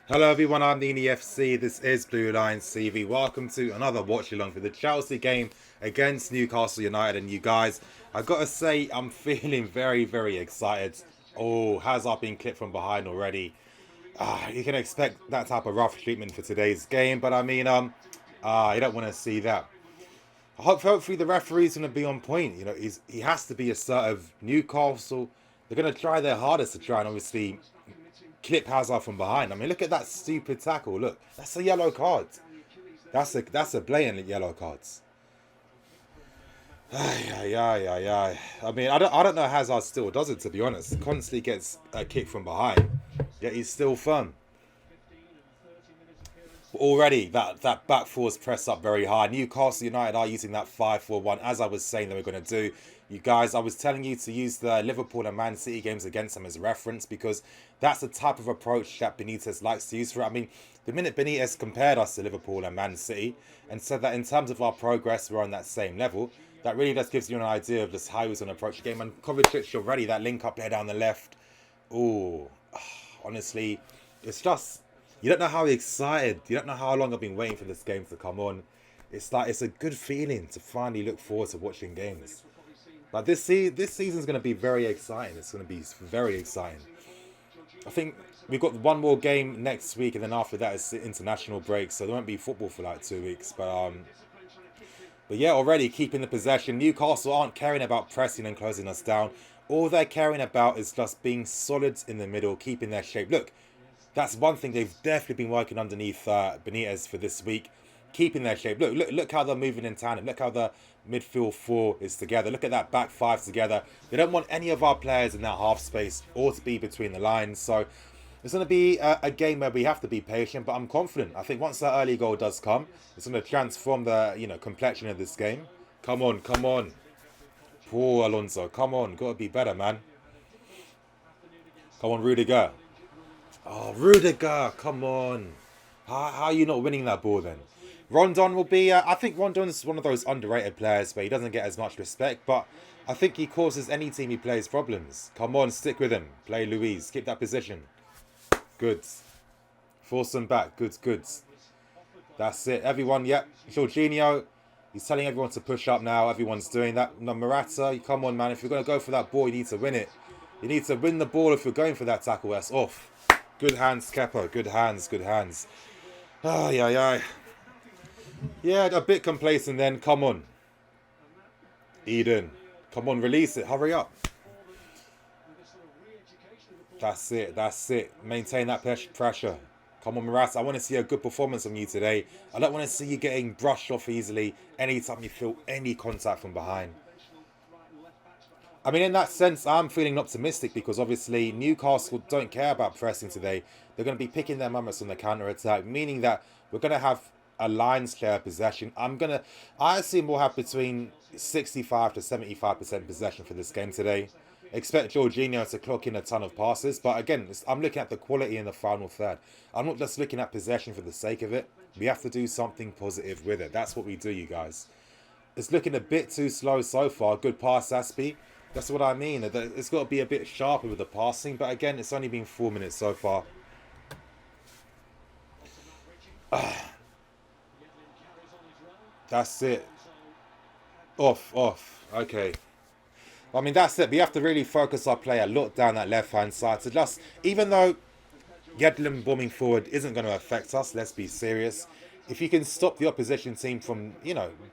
Hello everyone, I'm the NEFC, this is Blue Lions TV. Welcome to another watch along for the Chelsea game against Newcastle United. And you guys, I've got to say, I'm feeling very, very excited. Oh, Hazard been clipped from behind already. You can expect that type of rough treatment for today's game, but I mean, you don't want to see that. Hopefully the referee's going to be on point. You know, he has to be assertive. Newcastle, they're going to try their hardest to try and obviously clip Hazard from behind. I mean, look at that stupid tackle. Look, that's a yellow card. That's a blatant yellow card. I mean, I don't know how Hazard still does it, to be honest. Constantly gets a kick from behind, yet he's still firm. Already, that back four's pressed up very high. Newcastle United are using that 5-4-1, as I was saying they were going to do. You guys, I was telling you to use the Liverpool and Man City games against them as a reference, because that's the type of approach that Benitez likes to use for it. I mean, the minute Benitez compared us to Liverpool and Man City and said that in terms of our progress, we're on that same level, that really just gives you an idea of just how he was going to approach the game. And Kovacic already, that link up there down the left. Oh, honestly, it's just... You don't know how excited, you don't know how long I've been waiting for this game to come on. It's like, it's a good feeling to finally look forward to watching games. But this season's going to be very exciting. It's going to be very exciting. I think we've got one more game next week, and then after that is international break, so there won't be football for like 2 weeks. But yeah, already keeping the possession. Newcastle aren't caring about pressing and closing us down. All they're caring about is just being solid in the middle, keeping their shape. Look, that's one thing they've definitely been working underneath Benitez for this week, keeping their shape. Look how they're moving in tandem. Look how the midfield four is together. Look at that back five together. They don't want any of our players in that half space or to be between the lines. So it's going to be a game where we have to be patient, but I'm confident. I think once that early goal does come, it's going to transform the complexion of this game. Come on, come on. Poor Alonso, come on. Got to be better, man. Come on, Rudiger. Oh, Rudiger, come on. How are you not winning that ball then? Rondon will be... I think Rondon is one of those underrated players where he doesn't get as much respect, but I think he causes any team he plays problems. Come on, stick with him. Play Luis. Keep that position. Good. Force him back. Good. That's it. Everyone, yep. Jorginho, he's telling everyone to push up now. Everyone's doing that. No, Morata, come on, man. If you're going to go for that ball, you need to win it. You need to win the ball if you're going for that tackle. That's off. Good hands, Kepa. Good hands. Yeah, a bit complacent then. Come on. Eden. Come on, release it. Hurry up. That's it. Maintain that pressure. Come on, Morata. I want to see a good performance from you today. I don't want to see you getting brushed off easily anytime you feel any contact from behind. I mean, in that sense, I'm feeling optimistic because obviously Newcastle don't care about pressing today. They're going to be picking their moments on the counter-attack, meaning that we're going to have a lines clear possession. I assume we'll have between 65 to 75% possession for this game today. Expect Jorginho to clock in a ton of passes, but again, I'm looking at the quality in the final third. I'm not just looking at possession for the sake of it. We have to do something positive with it. That's what we do, you guys. It's looking a bit too slow so far. Good pass, Aspie. That's what I mean. It's got to be a bit sharper with the passing. But again, it's only been 4 minutes so far. That's it. Off. Okay. I mean, that's it. We have to really focus our play a lot down that left-hand side. So just, even though Yedlin bombing forward isn't going to affect us, let's be serious. If you can stop the opposition team from,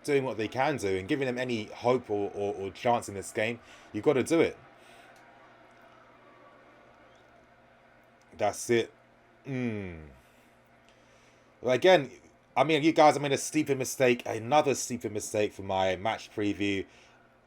doing what they can do and giving them any hope or chance in this game, you've got to do it. That's it. Well, again, I mean, you guys, I made another stupid mistake for my match preview.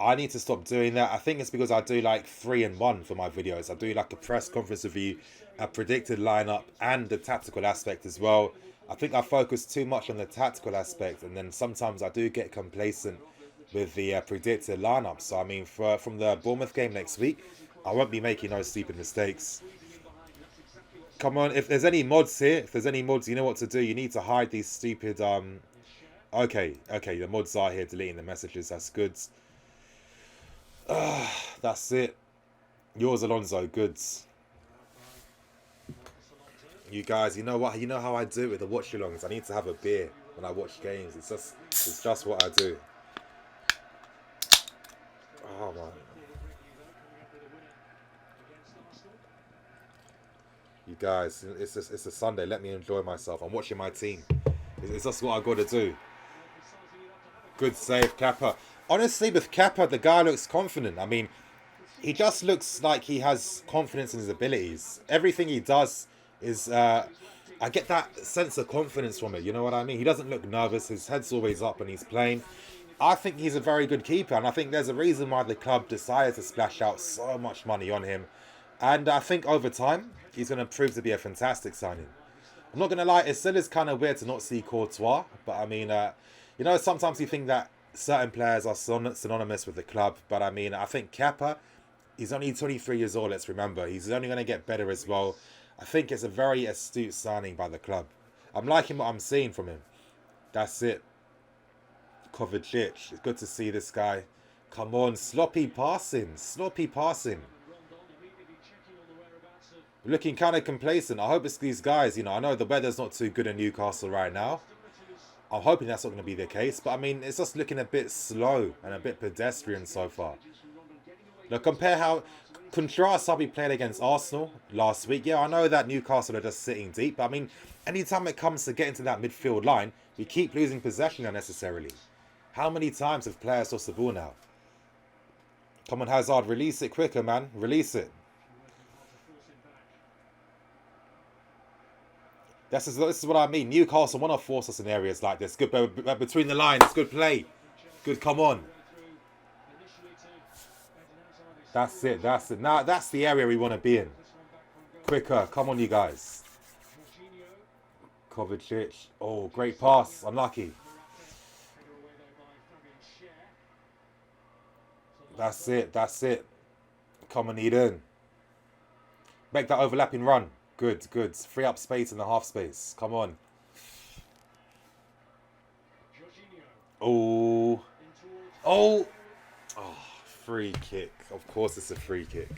I need to stop doing that. I think it's because I do like 3 in 1 for my videos. I do like a press conference review, a predicted lineup, and the tactical aspect as well. I think I focus too much on the tactical aspect, and then sometimes I do get complacent with the predicted lineup. So, I mean, from the Bournemouth game next week, I won't be making those stupid mistakes. Come on, if there's any mods here, if there's any mods, you know what to do. You need to hide these stupid, Okay, the mods are here deleting the messages. That's good. That's it. Yours, Alonso. Goods. You guys, you know what? You know how I do it with the watch-alongs. I need to have a beer when I watch games. It's just what I do. Oh, man. You guys, it's a Sunday. Let me enjoy myself. I'm watching my team. It's just what I got to do. Good save, Kappa. Honestly, with Kappa, the guy looks confident. I mean, he just looks like he has confidence in his abilities. Everything he does is... I get that sense of confidence from it. You know what I mean? He doesn't look nervous. His head's always up when he's playing. I think he's a very good keeper. And I think there's a reason why the club decided to splash out so much money on him. And I think over time, he's going to prove to be a fantastic signing. I'm not going to lie, it still is kind of weird to not see Courtois. But I mean, you know, sometimes you think that certain players are synonymous with the club. But I mean, I think Kepa, he's only 23 years old, let's remember. He's only going to get better as well. I think it's a very astute signing by the club. I'm liking what I'm seeing from him. That's it. Kovacic. It's good to see this guy. Come on, sloppy passing. Sloppy passing. Looking kind of complacent. I hope it's these guys. You know, I know the weather's not too good in Newcastle right now. I'm hoping that's not going to be the case. But I mean, it's just looking a bit slow and a bit pedestrian so far. Now contrast how we played against Arsenal last week. Yeah, I know that Newcastle are just sitting deep. But I mean, anytime it comes to getting to that midfield line, we keep losing possession unnecessarily. How many times have players lost the ball now? Come on, Hazard, release it quicker, man. Release it. This is what I mean. Newcastle want to force us in areas like this. Good between the lines. Good play. Good, come on. That's it. That's it. Now, that's the area we want to be in. Quicker. Come on, you guys. Kovacic. Oh, great pass. Unlucky. That's it. That's it. Come on, Eden. Make that overlapping run. Good, good. Free up space in the half space. Come on. Oh. Oh. Oh, free kick. Of course it's a free kick.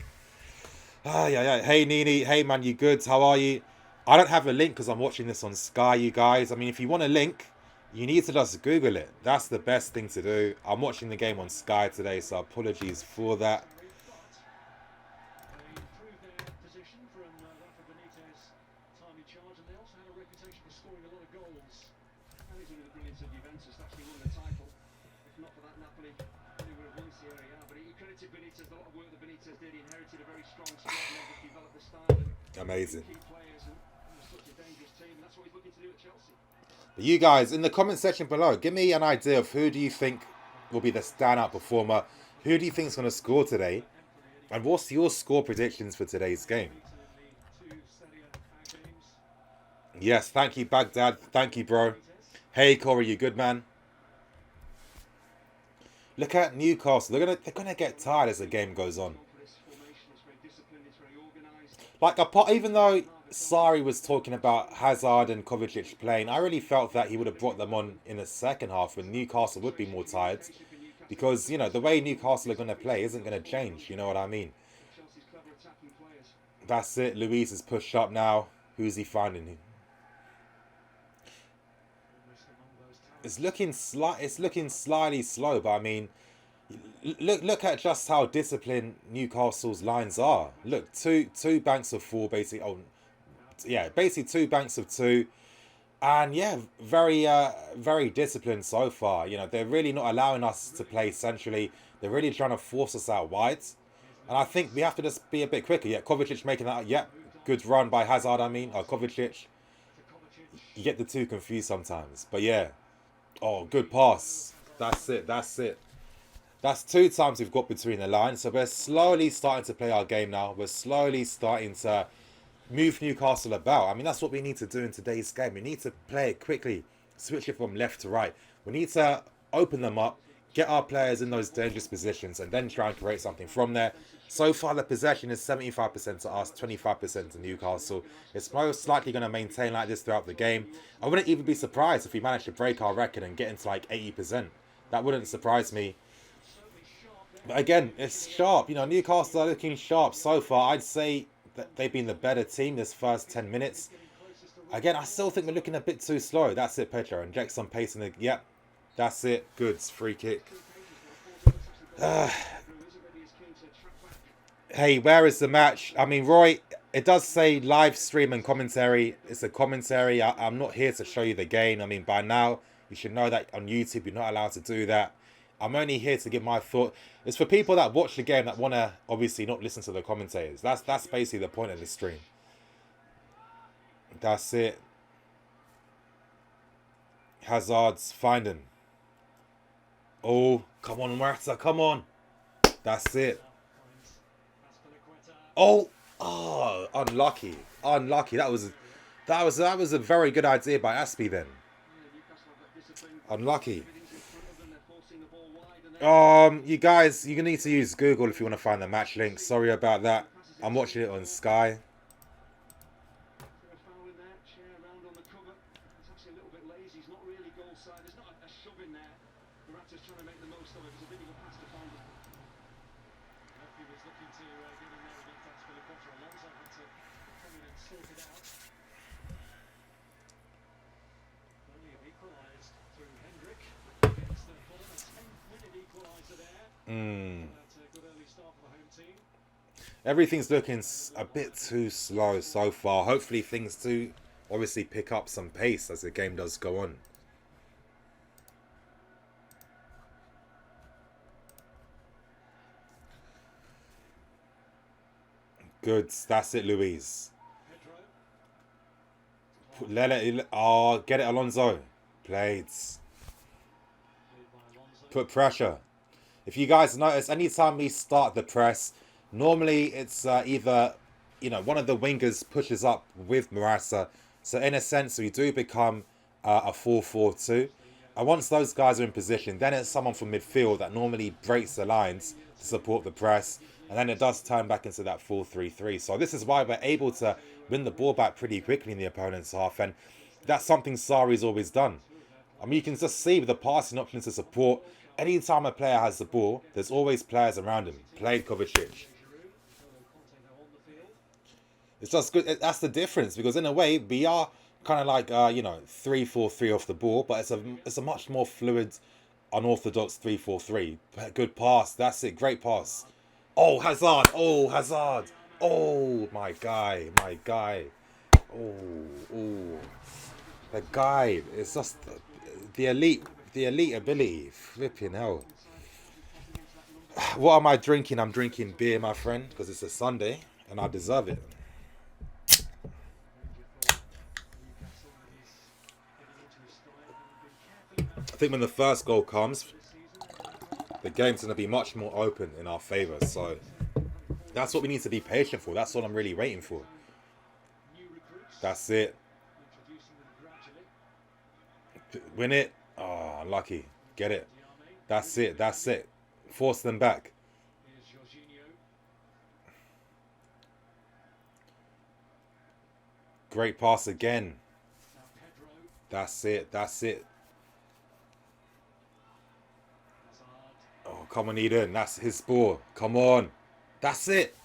Ah, yeah. Hey, Nini. Hey, man, you good? How are you? I don't have a link because I'm watching this on Sky, you guys. I mean, if you want a link, you need to just Google it. That's the best thing to do. I'm watching the game on Sky today, so apologies for that. Amazing. But you guys, in the comment section below, give me an idea of who do you think will be the standout performer. Who do you think is going to score today? And what's your score predictions for today's game? Yes, thank you, Baghdad. Thank you, bro. Hey, Corey, you good, man? Look at Newcastle. They're gonna get tired as the game goes on. Like, even though Sarri was talking about Hazard and Kovacic playing, I really felt that he would have brought them on in the second half when Newcastle would be more tired. Because, you know, the way Newcastle are going to play isn't going to change. You know what I mean? That's it. Luis is pushed up now. Who's he finding? It's looking slightly slow, but I mean, look at just how disciplined Newcastle's lines are. Look, two banks of four, basically. Oh, yeah, basically 2 banks of 2, and yeah, very disciplined so far. You know, they're really not allowing us to play centrally. They're really trying to force us out wide, and I think we have to just be a bit quicker. Yeah, Kovacic making that. Yeah, good run by Hazard. I mean, Kovacic. You get the two confused sometimes, but yeah. Oh, good pass. That's it. That's it. That's 2 times we've got between the lines. So we're slowly starting to play our game now. We're slowly starting to move Newcastle about. I mean, that's what we need to do in today's game. We need to play it quickly. Switch it from left to right. We need to open them up. get our players in those dangerous positions, and then try and create something from there. So far, the possession is 75% to us, 25% to Newcastle. It's most likely going to maintain like this throughout the game. I wouldn't even be surprised if we manage to break our record and get into like 80%. That wouldn't surprise me. But again, it's sharp. You know, Newcastle are looking sharp so far. I'd say that they've been the better team this first 10 minutes. Again, I still think we're looking a bit too slow. That's it, Pedro. Inject some pace in the... Yep. That's it. Goods. Free kick. Hey, where is the match? I mean, Roy, it does say live stream and commentary. It's a commentary. I'm not here to show you the game. I mean, by now, you should know that on YouTube, you're not allowed to do that. I'm only here to give my thought. It's for people that watch the game that want to obviously not listen to the commentators. That's basically the point of the stream. That's it. Hazard's finding. Oh, come on, Morata, come on. That's it. Oh, unlucky. Unlucky. That was a very good idea by Aspie then. Unlucky. You guys, you need to use Google if you want to find the match link. Sorry about that. I'm watching it on Sky. Everything's looking a bit too slow so far. Hopefully things do obviously pick up some pace as the game does go on. Good. That's it, Luis. Oh, get it, Alonso. Blades. Put pressure. If you guys notice, anytime we start the press, normally it's either, you know, one of the wingers pushes up with Morata. So in a sense, we do become a 4-4-2. And once those guys are in position, then it's someone from midfield that normally breaks the lines to support the press. And then it does turn back into that 4-3-3. So this is why we're able to win the ball back pretty quickly in the opponent's half. And that's something Sarri's always done. I mean, you can just see with the passing options to support. Anytime a player has the ball, there's always players around him. Played Kovacic. It's just good. That's the difference, because in a way we are kind of like you know, 3-4-3 off the ball, but it's a much more fluid, unorthodox 3-4-3. Good pass. That's it. Great pass. Oh, Hazard. Oh, Hazard. Oh, my guy. My guy. Oh. The guy. It's just the elite ability. Flipping hell. What am I drinking? I'm drinking beer, my friend, because it's a Sunday and I deserve it. I think when the first goal comes, the game's going to be much more open in our favour. So that's what we need to be patient for. That's what I'm really waiting for. That's it. Win it. Oh, unlucky. Get it. That's it. That's it. Force them back. Great pass again. That's it. That's it. Oh, come on, Eden. That's his ball. Come on. That's it.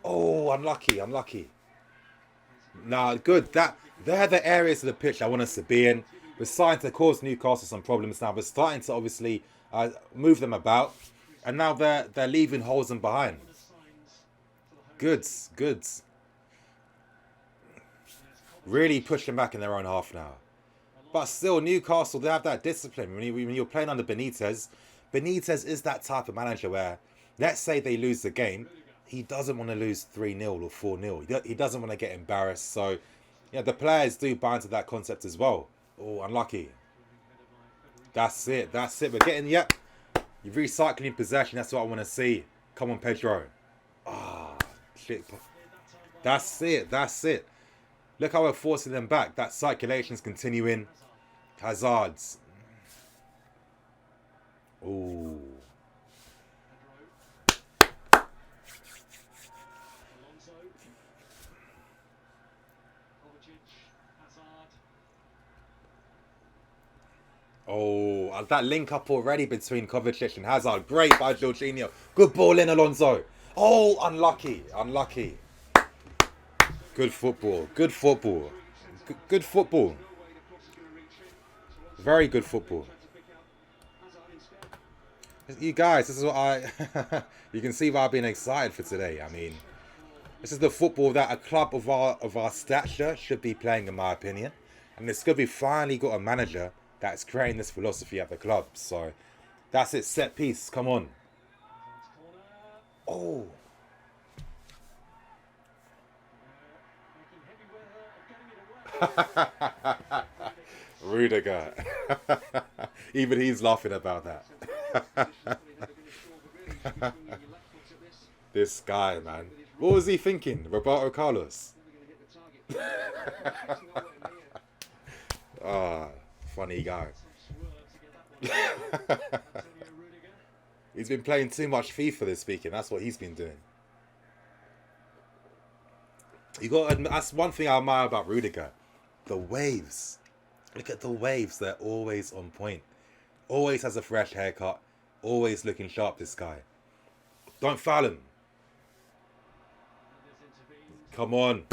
Oh, unlucky. Unlucky. Nah, good. They're the areas of the pitch I want us to be in. We're starting to cause Newcastle some problems now. We're starting to obviously move them about. And now they're leaving holes in behind. Goods. Goods. Really pushing back in their own half now. But still, Newcastle, they have that discipline. When you're playing under Benitez, Benitez is that type of manager where, let's say they lose the game, he doesn't want to lose 3-0 or 4-0. He doesn't want to get embarrassed. So, yeah, the players do buy into that concept as well. Oh, unlucky. That's it. That's it. We're getting, yep. You're recycling possession. That's what I want to see. Come on, Pedro. Ah, shit. That's it. That's it. Look how we're forcing them back. That circulation's continuing. Hazard's. Ooh. Oh, that link up already between Kovacic and Hazard. Great by Jorginho. Good ball in, Alonso. Oh, unlucky. Unlucky. Good football. Good football. Good football. Very good football. You guys, this is what you can see why I've been excited for today. I mean, this is the football that a club of our stature should be playing, in my opinion. And it's good we finally got a manager that's creating this philosophy at the club. So that's it. Set piece. Come on. Oh. Rudiger. Even he's laughing about that. This guy, man. What was he thinking? Roberto Carlos. Ah, funny guy. He's been playing too much FIFA this weekend. That's what he's been doing. That's one thing I admire about Rudiger. The waves. Look at the waves. They're always on point. Always has a fresh haircut. Always looking sharp, this guy. Don't foul him. Come on.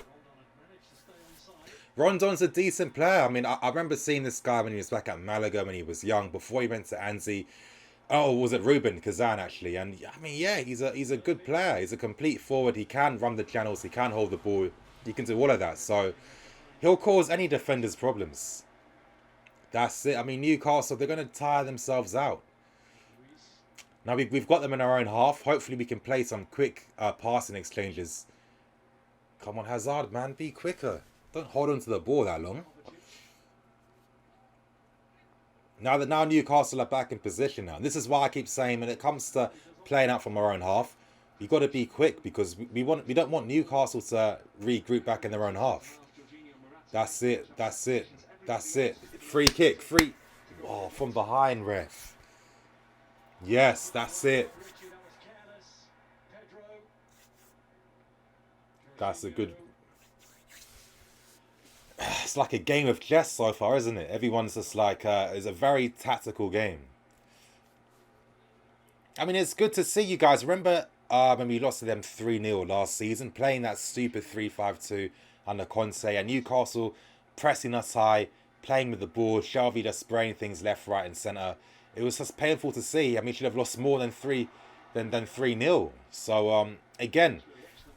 Rondon's a decent player. I mean, I remember seeing this guy when he was back at Malaga when he was young, before he went to Anzi. Oh, was it Ruben Kazan, actually? And I mean, yeah, he's a good player. He's a complete forward. He can run the channels. He can hold the ball. He can do all of that. So he'll cause any defenders problems. That's it. I mean, Newcastle, they're going to tire themselves out. Now, we've got them in our own half. Hopefully, we can play some quick passing exchanges. Come on, Hazard, man. Be quicker. Don't hold on to the ball that long. Now Newcastle are back in position now. And this is why I keep saying when it comes to playing out from our own half, you've got to be quick because we don't want Newcastle to regroup back in their own half. That's it. That's it. That's it. Free kick. Free. Oh, from behind, ref. Yes, that's it. That's a good... It's like a game of chess so far, isn't it? Everyone's just like... it's a very tactical game. I mean, it's good to see you guys. Remember when we lost to them 3-0 last season? Playing that stupid 3-5-2 under Conte. And Newcastle pressing us high, playing with the ball. Shelby just spraying things left, right and centre. It was just painful to see. I mean, should have lost more than 3-0. So, again,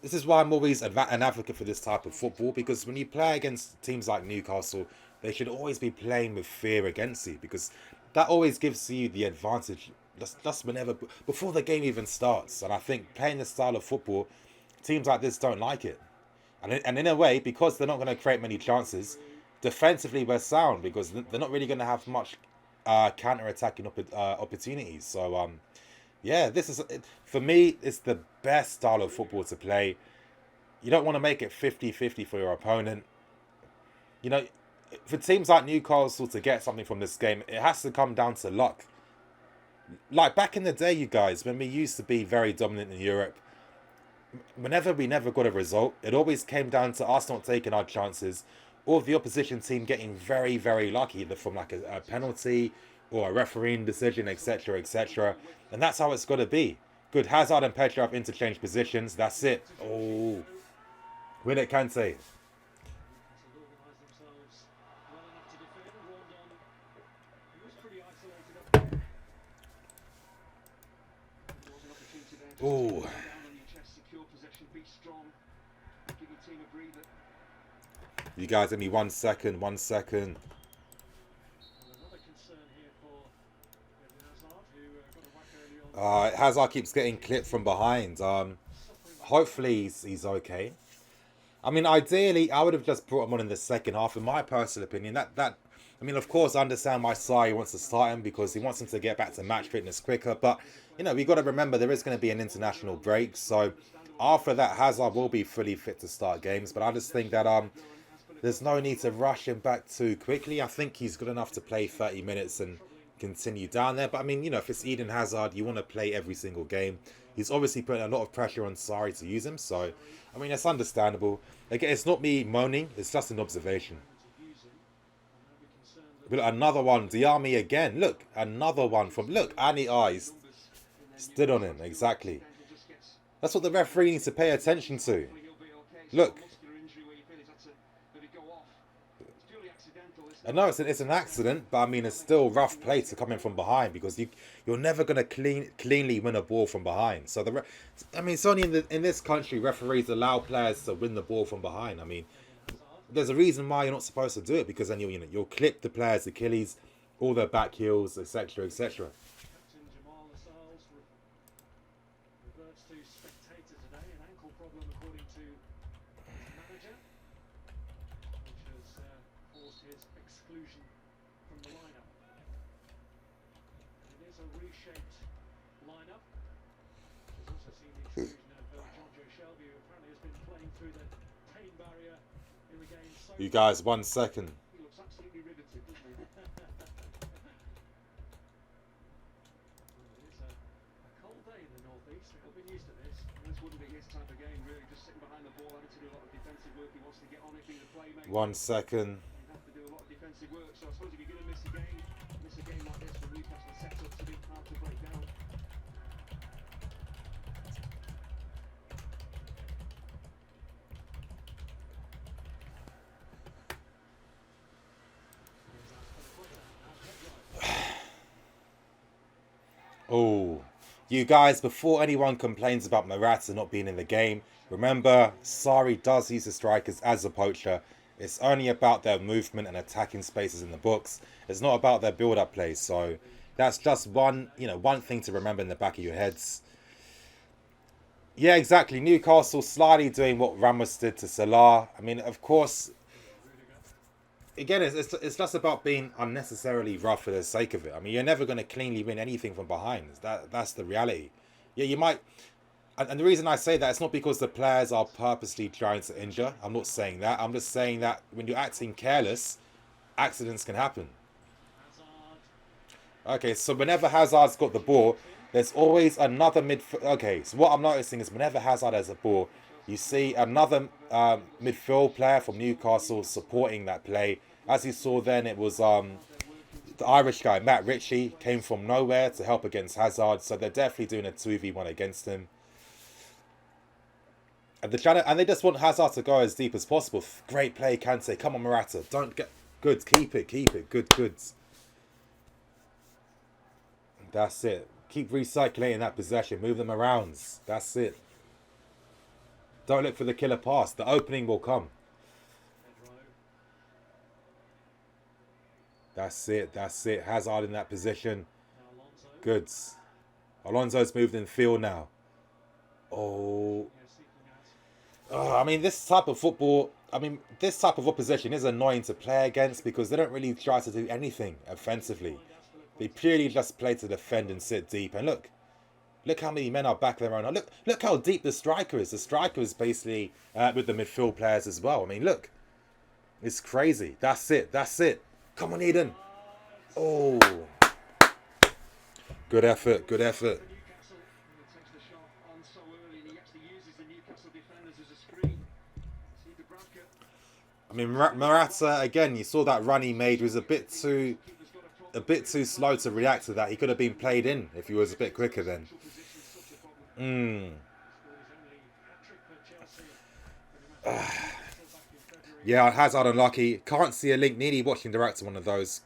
this is why I'm always an advocate for this type of football. Because when you play against teams like Newcastle, they should always be playing with fear against you. Because that always gives you the advantage just whenever, before the game even starts. And I think playing this style of football, teams like this don't like it. And in a way, because they're not going to create many chances, defensively we're sound. Because they're not really going to have much counter-attacking opportunities. So, yeah, this is, for me, it's the best style of football to play. You don't want to make it 50-50 for your opponent. You know, for teams like Newcastle to get something from this game, it has to come down to luck. Like back in the day, you guys, when we used to be very dominant in Europe, whenever we never got a result, it always came down to us not taking our chances, or the opposition team getting very, very lucky, either from like a penalty or a refereeing decision, etc., etc. And that's how it's got to be. Good. Hazard and Petra have interchanged positions. That's it. Oh, win it, Kante. Oh. You guys, give me 1 second. 1 second. Hazard keeps getting clipped from behind. Hopefully he's okay. I mean, ideally, I would have just brought him on in the second half. In my personal opinion, I mean, of course, I understand why Sai wants to start him because he wants him to get back to match fitness quicker. But you know, we got to remember there is going to be an international break. So after that, Hazard will be fully fit to start games. But I just think that there's no need to rush him back too quickly. I think he's good enough to play 30 minutes and continue down there. But I mean, you know, if it's Eden Hazard, you want to play every single game. He's obviously putting a lot of pressure on Sarri to use him. So, I mean, it's understandable. Again, it's not me moaning. It's just an observation. But look, another one. Diami again. Look, another one from... Look, Annie Eyes stood on him. Exactly. That's what the referee needs to pay attention to. Look. I know it's an accident, but I mean, it's still rough play to come in from behind, because you're never going to cleanly win a ball from behind. So, I mean, it's only in this country referees allow players to win the ball from behind. I mean, there's a reason why you're not supposed to do it, because then you'll clip the player's Achilles, all their back heels, etc., etc. You guys, 1 second. One second. Oh, you guys, before anyone complains about Morata not being in the game, remember, Sarri does use the strikers as a poacher. It's only about their movement and attacking spaces in the box. It's not about their build-up plays. So that's just one thing to remember in the back of your heads. Yeah, exactly. Newcastle slightly doing what Ramos did to Salah. I mean, of course, again, it's just about being unnecessarily rough for the sake of it. I mean, you're never going to cleanly win anything from behind. That's the reality. Yeah, you might... And the reason I say that, it's not because the players are purposely trying to injure. I'm not saying that. I'm just saying that when you're acting careless, accidents can happen. Okay, so whenever Hazard's got the ball, there's always another midfield. Okay, so what I'm noticing is whenever Hazard has a ball, you see another midfield player from Newcastle supporting that play. As you saw then, it was the Irish guy, Matt Ritchie, came from nowhere to help against Hazard. So they're definitely doing a 2v1 against him. And they just want Hazard to go as deep as possible. Great play, Kante. Come on, Morata. Don't get... Good, keep it. Good. That's it. Keep recirculating that possession. Move them around. That's it. Don't look for the killer pass. The opening will come. That's it. Hazard in that position. Good. Alonso's moved in field now. Oh, I mean, this type of football... I mean, this type of opposition is annoying to play against because they don't really try to do anything offensively. They purely just play to defend and sit deep. And look how many men are back their own. Look how deep the striker is. The striker is basically with the midfield players as well. I mean, look. It's crazy. That's it. Come on, Eden. Oh. Good effort. I mean, Morata, again, you saw that run he made was a bit too slow to react to that. He could have been played in if he was a bit quicker then. Yeah, Hazard unlucky. Can't see a link. Nearly watching direct to one of those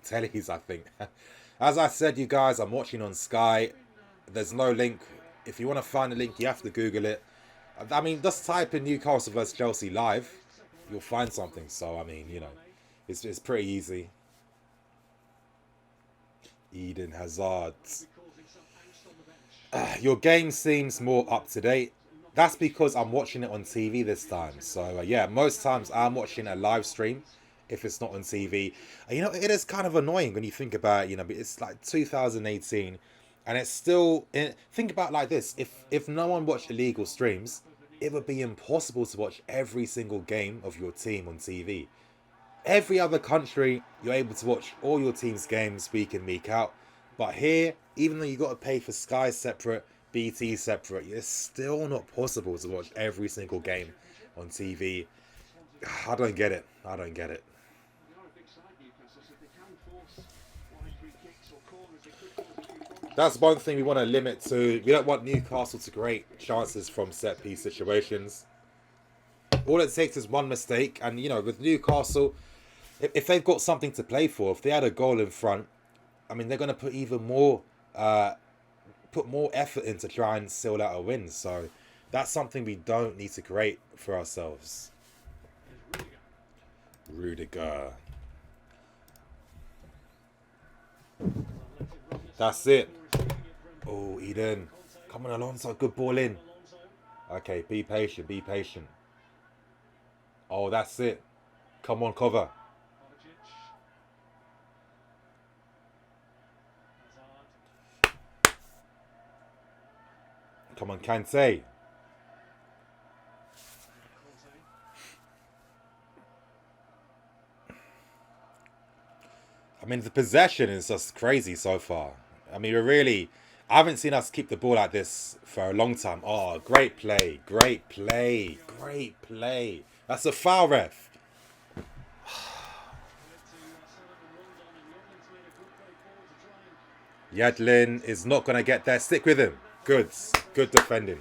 tellies, I think. As I said, you guys, I'm watching on Sky. There's no link. If you want to find a link, you have to Google it. I mean, just type in Newcastle vs Chelsea live. You'll find something. So, I mean, you know, it's pretty easy. Eden Hazard. Your game seems more up to date. That's because I'm watching it on TV this time. So, yeah, most times I'm watching a live stream if it's not on TV. You know, it is kind of annoying when you think about it, you know, but it's like 2018 and it's still... Think about it like this. If no one watched illegal streams, it would be impossible to watch every single game of your team on TV. Every other country, you're able to watch all your team's games week in, week out. But here, even though you got to pay for Sky separate, BT separate, it's still not possible to watch every single game on TV. I don't get it. I don't get it. That's one thing we want to limit to. We don't want Newcastle to create chances from set-piece situations. All it takes is one mistake. And, you know, with Newcastle, if they've got something to play for, if they had a goal in front, I mean, they're going to put even more, put more effort in to try and seal out a win. So that's something we don't need to create for ourselves. Rudiger. That's it. Oh, Eden. Come on, Alonso. Good ball in. Okay, be patient. Be patient. Oh, that's it. Come on, cover. Come on, Kante. I mean, the possession is just crazy so far. I mean, I haven't seen us keep the ball like this for a long time. Oh, great play. Great play. Great play. That's a foul, ref. Yedlin is not going to get there. Stick with him. Good. Good defending.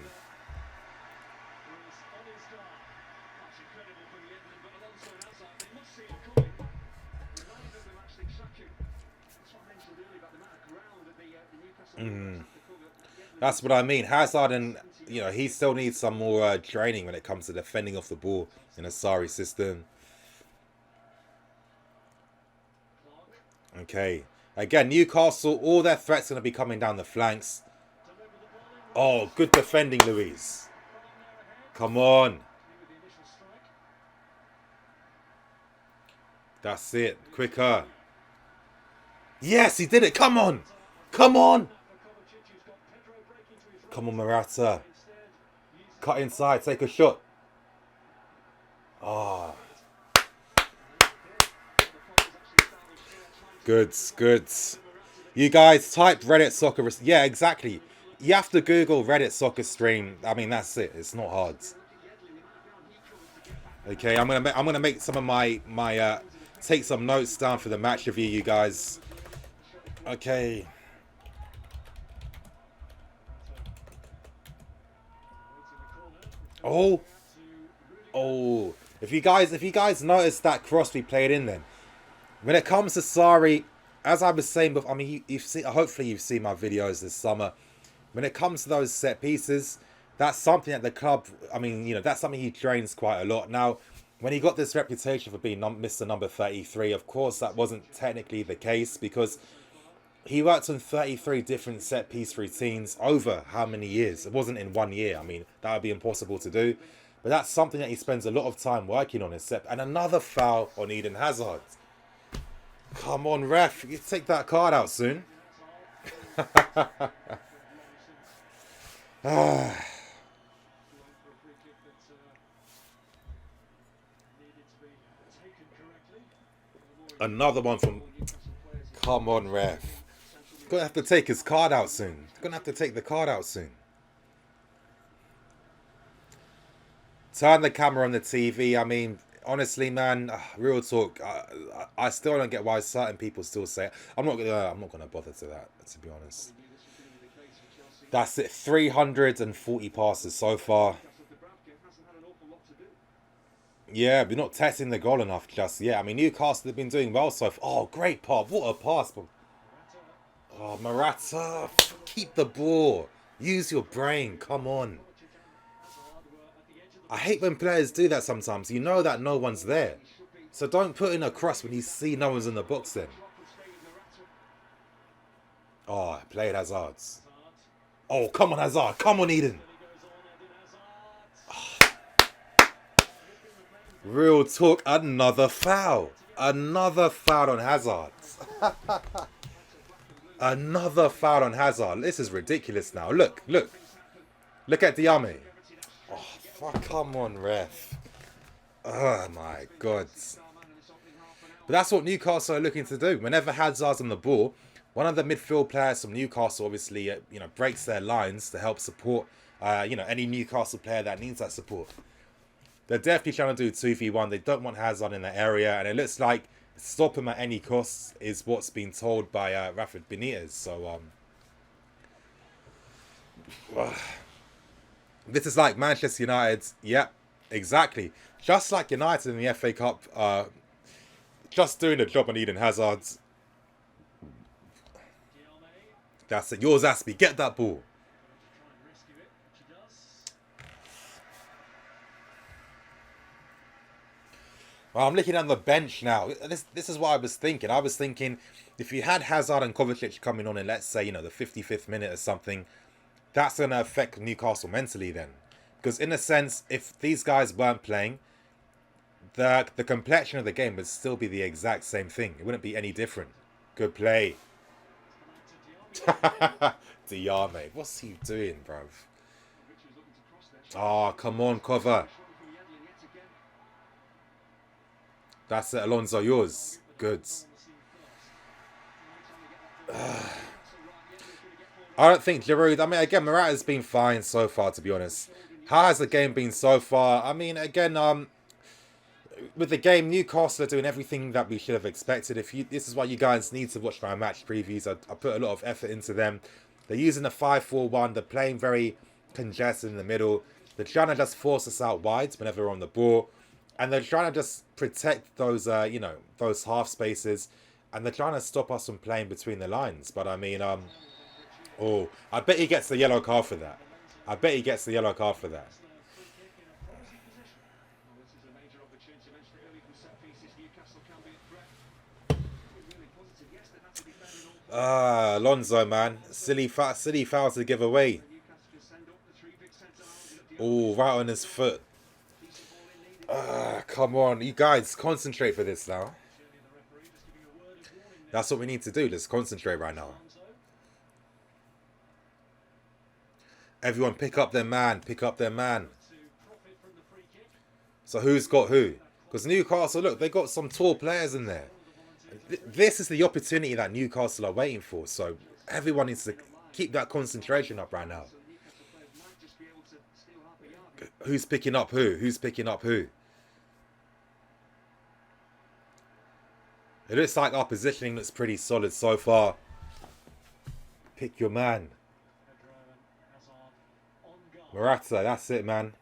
That's what I mean. Hazard, and you know, he still needs some more training when it comes to defending off the ball in a Sarri system. Okay. Again, Newcastle, all their threats going to be coming down the flanks. Oh, good defending, Luis. Come on. That's it. Quicker. Yes, he did it. Come on. Come on. Come on, Morata. Cut inside. Take a shot. Oh. Good. You guys type Reddit soccer. Yeah, exactly. You have to Google Reddit soccer stream. I mean, that's it. It's not hard. Okay, I'm gonna make some of my take some notes down for the match review, you guys. Okay. Oh. If you guys noticed that cross we played in, then when it comes to Sarri, as I was saying before, I mean, you've seen. Hopefully, you've seen my videos this summer. When it comes to those set pieces, that's something that the club. I mean, you know, that's something he trains quite a lot. Now, when he got this reputation for being Mr. Number 33, of course, that wasn't technically the case because he worked on 33 different set piece routines over how many years? It wasn't in 1 year. I mean, that would be impossible to do. But that's something that he spends a lot of time working on. And another foul on Eden Hazard. Come on, ref. You take that card out soon. Another one from... Come on, ref. Gonna have to take his card out soon. Gonna have to take the card out soon. Turn the camera on the TV. I mean, honestly, man, real talk. I still don't get why certain people still say it. I'm not gonna bother to that, to be honest. That's it. 340 passes so far. Yeah, we're not testing the goal enough just yet. I mean, Newcastle have been doing well so far. Oh, great pass. What a pass. Oh, Morata. Keep the ball. Use your brain. Come on. I hate when players do that sometimes. You know that no one's there. So don't put in a cross when you see no one's in the box then. Oh, played Hazard. Oh, come on, Hazard. Come on, Eden. Oh. Real talk. Another foul. Another foul on Hazard. Another foul on Hazard. This is ridiculous now. Look. Look at Diame. Oh, fuck. Come on, ref. Oh, my God. But that's what Newcastle are looking to do. Whenever Hazard's on the ball, one of the midfield players from Newcastle obviously, breaks their lines to help support, any Newcastle player that needs that support. They're definitely trying to do 2v1. They don't want Hazard in that area, and it looks like stop him at any cost is what's been told by Rafa Benitez. So, this is like Manchester United. Yep, exactly. Just like United in the FA Cup, just doing the job on Eden Hazard. That's it. Yours, Aspie. Get that ball. Well, I'm looking at the bench now. This is what I was thinking. I was thinking if you had Hazard and Kovacic coming on in, let's say, the 55th minute or something, that's going to affect Newcastle mentally then. Because in a sense, if these guys weren't playing, the complexion of the game would still be the exact same thing. It wouldn't be any different. Good play. Diame, what's he doing, bruv? Oh, come on, cover. That's it, Alonso, yours. Good. I don't think Giroud... I mean, again, Morata's been fine so far, to be honest. How has the game been so far? I mean, again, with the game, Newcastle are doing everything that we should have expected. This is why you guys need to watch my match previews. I put a lot of effort into them. They're using a 5-4-1. They're playing very congested in the middle. They're trying to just force us out wide whenever we're on the ball. And they're trying to just protect those, those half spaces. And they're trying to stop us from playing between the lines. But I mean, I bet he gets the yellow card for that. I bet he gets the yellow card for that. Alonso, man. Silly foul to give away. Oh, right on his foot. Come on. You guys, concentrate for this now. That's what we need to do. Let's concentrate right now. Everyone pick up their man. Pick up their man. So who's got who? Because Newcastle, look, they got some tall players in there. This is the opportunity that Newcastle are waiting for. So everyone needs to keep that concentration up right now. Who's picking up who? Who's picking up who? It looks like our positioning looks pretty solid so far. Pick your man. Morata, that's it, man.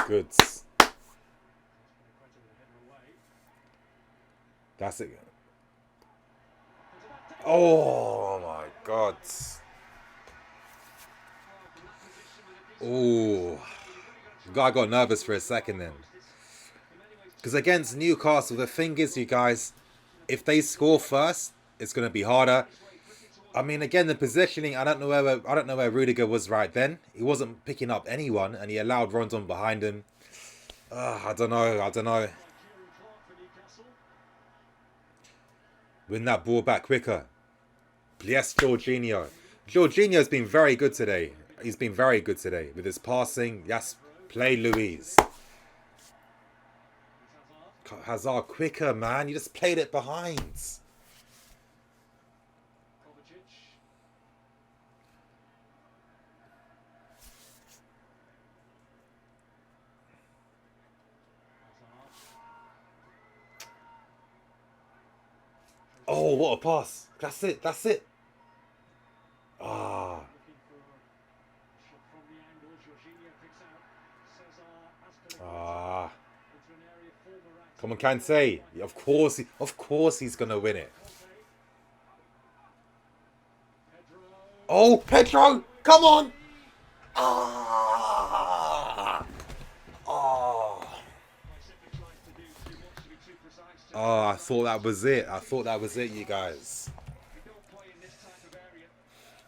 Good. That's it. Oh my God. Oh. I got nervous for a second then. Because against Newcastle, the thing is, you guys, if they score first, it's going to be harder. I mean, again, the positioning, I don't know where Rudiger was right then. He wasn't picking up anyone, and he allowed Rondon behind him. I don't know. Win that ball back quicker. Yes, Jorginho. Jorginho's been very good today. He's been very good today with his passing. Yes, play Luis. Hazard, quicker, man. You just played it behind. Oh, what a pass. That's it. That's it. Ah. Ah. Come on, Kante. Of course he's going to win it. Oh, Pedro. Come on. Ah. Oh. Oh, I thought that was it. You guys.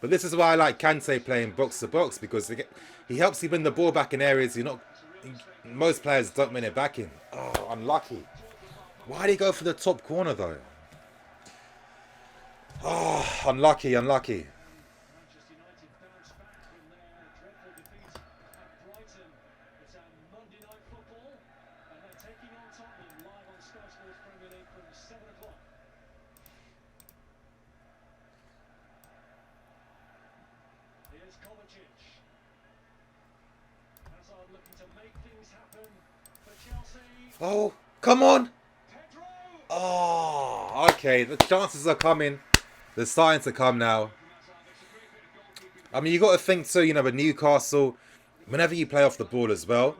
But this is why I like Kante playing box to box, because he helps you win the ball back in areas most players don't win it back in. Oh, unlucky. Why did he go for the top corner though? Oh, unlucky. Oh, come on. Oh, okay. The chances are coming. They're starting to come now. I mean, you got to think too, you know, with Newcastle, whenever you play off the ball as well,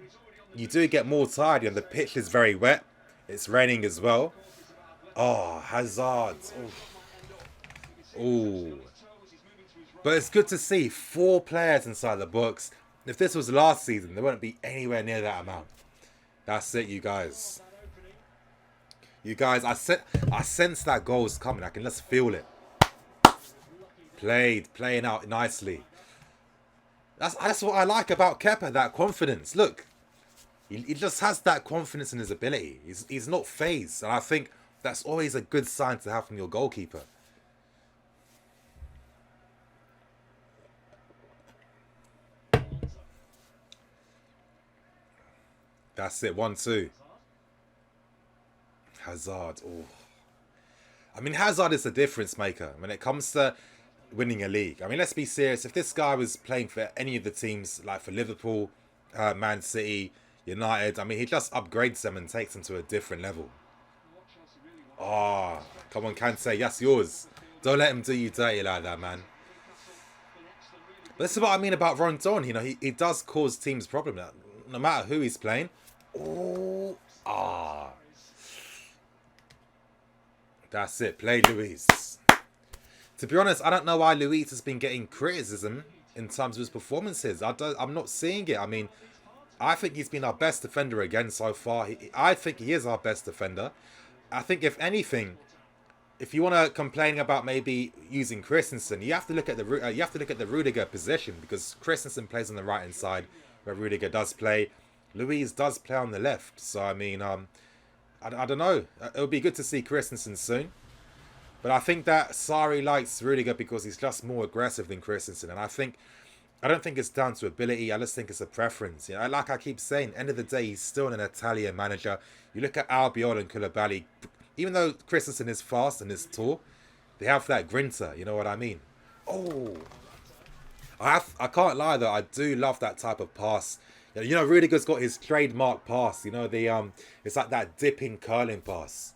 you do get more tired. You know, the pitch is very wet. It's raining as well. Oh, Hazard. Ooh. But it's good to see 4 players inside the box. If this was last season, there wouldn't be anywhere near that amount. That's it, you guys. You guys, I sense that goal is coming. I can just feel it. Playing out nicely. That's what I like about Kepa, that confidence. Look, he just has that confidence in his ability. He's not phased. And I think that's always a good sign to have from your goalkeeper. That's it, 1-2. Hazard, oh. I mean, Hazard is the difference maker when it comes to winning a league. I mean, let's be serious. If this guy was playing for any of the teams, like for Liverpool, Man City, United, I mean, he just upgrades them and takes them to a different level. Oh, come on, Kante, that's yours. Don't let him do you dirty like that, man. But this is what I mean about Rondon. You know, he does cause teams problems, no matter who he's playing. Oh, ah. That's it. Play Luis. To be honest, I don't know why Luis has been getting criticism in terms of his performances. I'm not seeing it. I mean, I think he's been our best defender again so far. I think he is our best defender. I think if anything, if you want to complain about maybe using Christensen, you have to look at the Rudiger position, because Christensen plays on the right hand side where Rudiger does play. Luis does play on the left. So I mean, I don't know. It'll be good to see Christensen soon. But I think that Sarri likes Rudiger because he's just more aggressive than Christensen. And I don't think it's down to ability. I just think it's a preference. You know, like I keep saying, end of the day, he's still an Italian manager. You look at Albiol and Koulibaly, even though Christensen is fast and is tall, they have that grinter. You know what I mean? Oh, I can't lie though. I do love that type of pass. You know, Rudiger's got his trademark pass. You know, it's like that dipping, curling pass.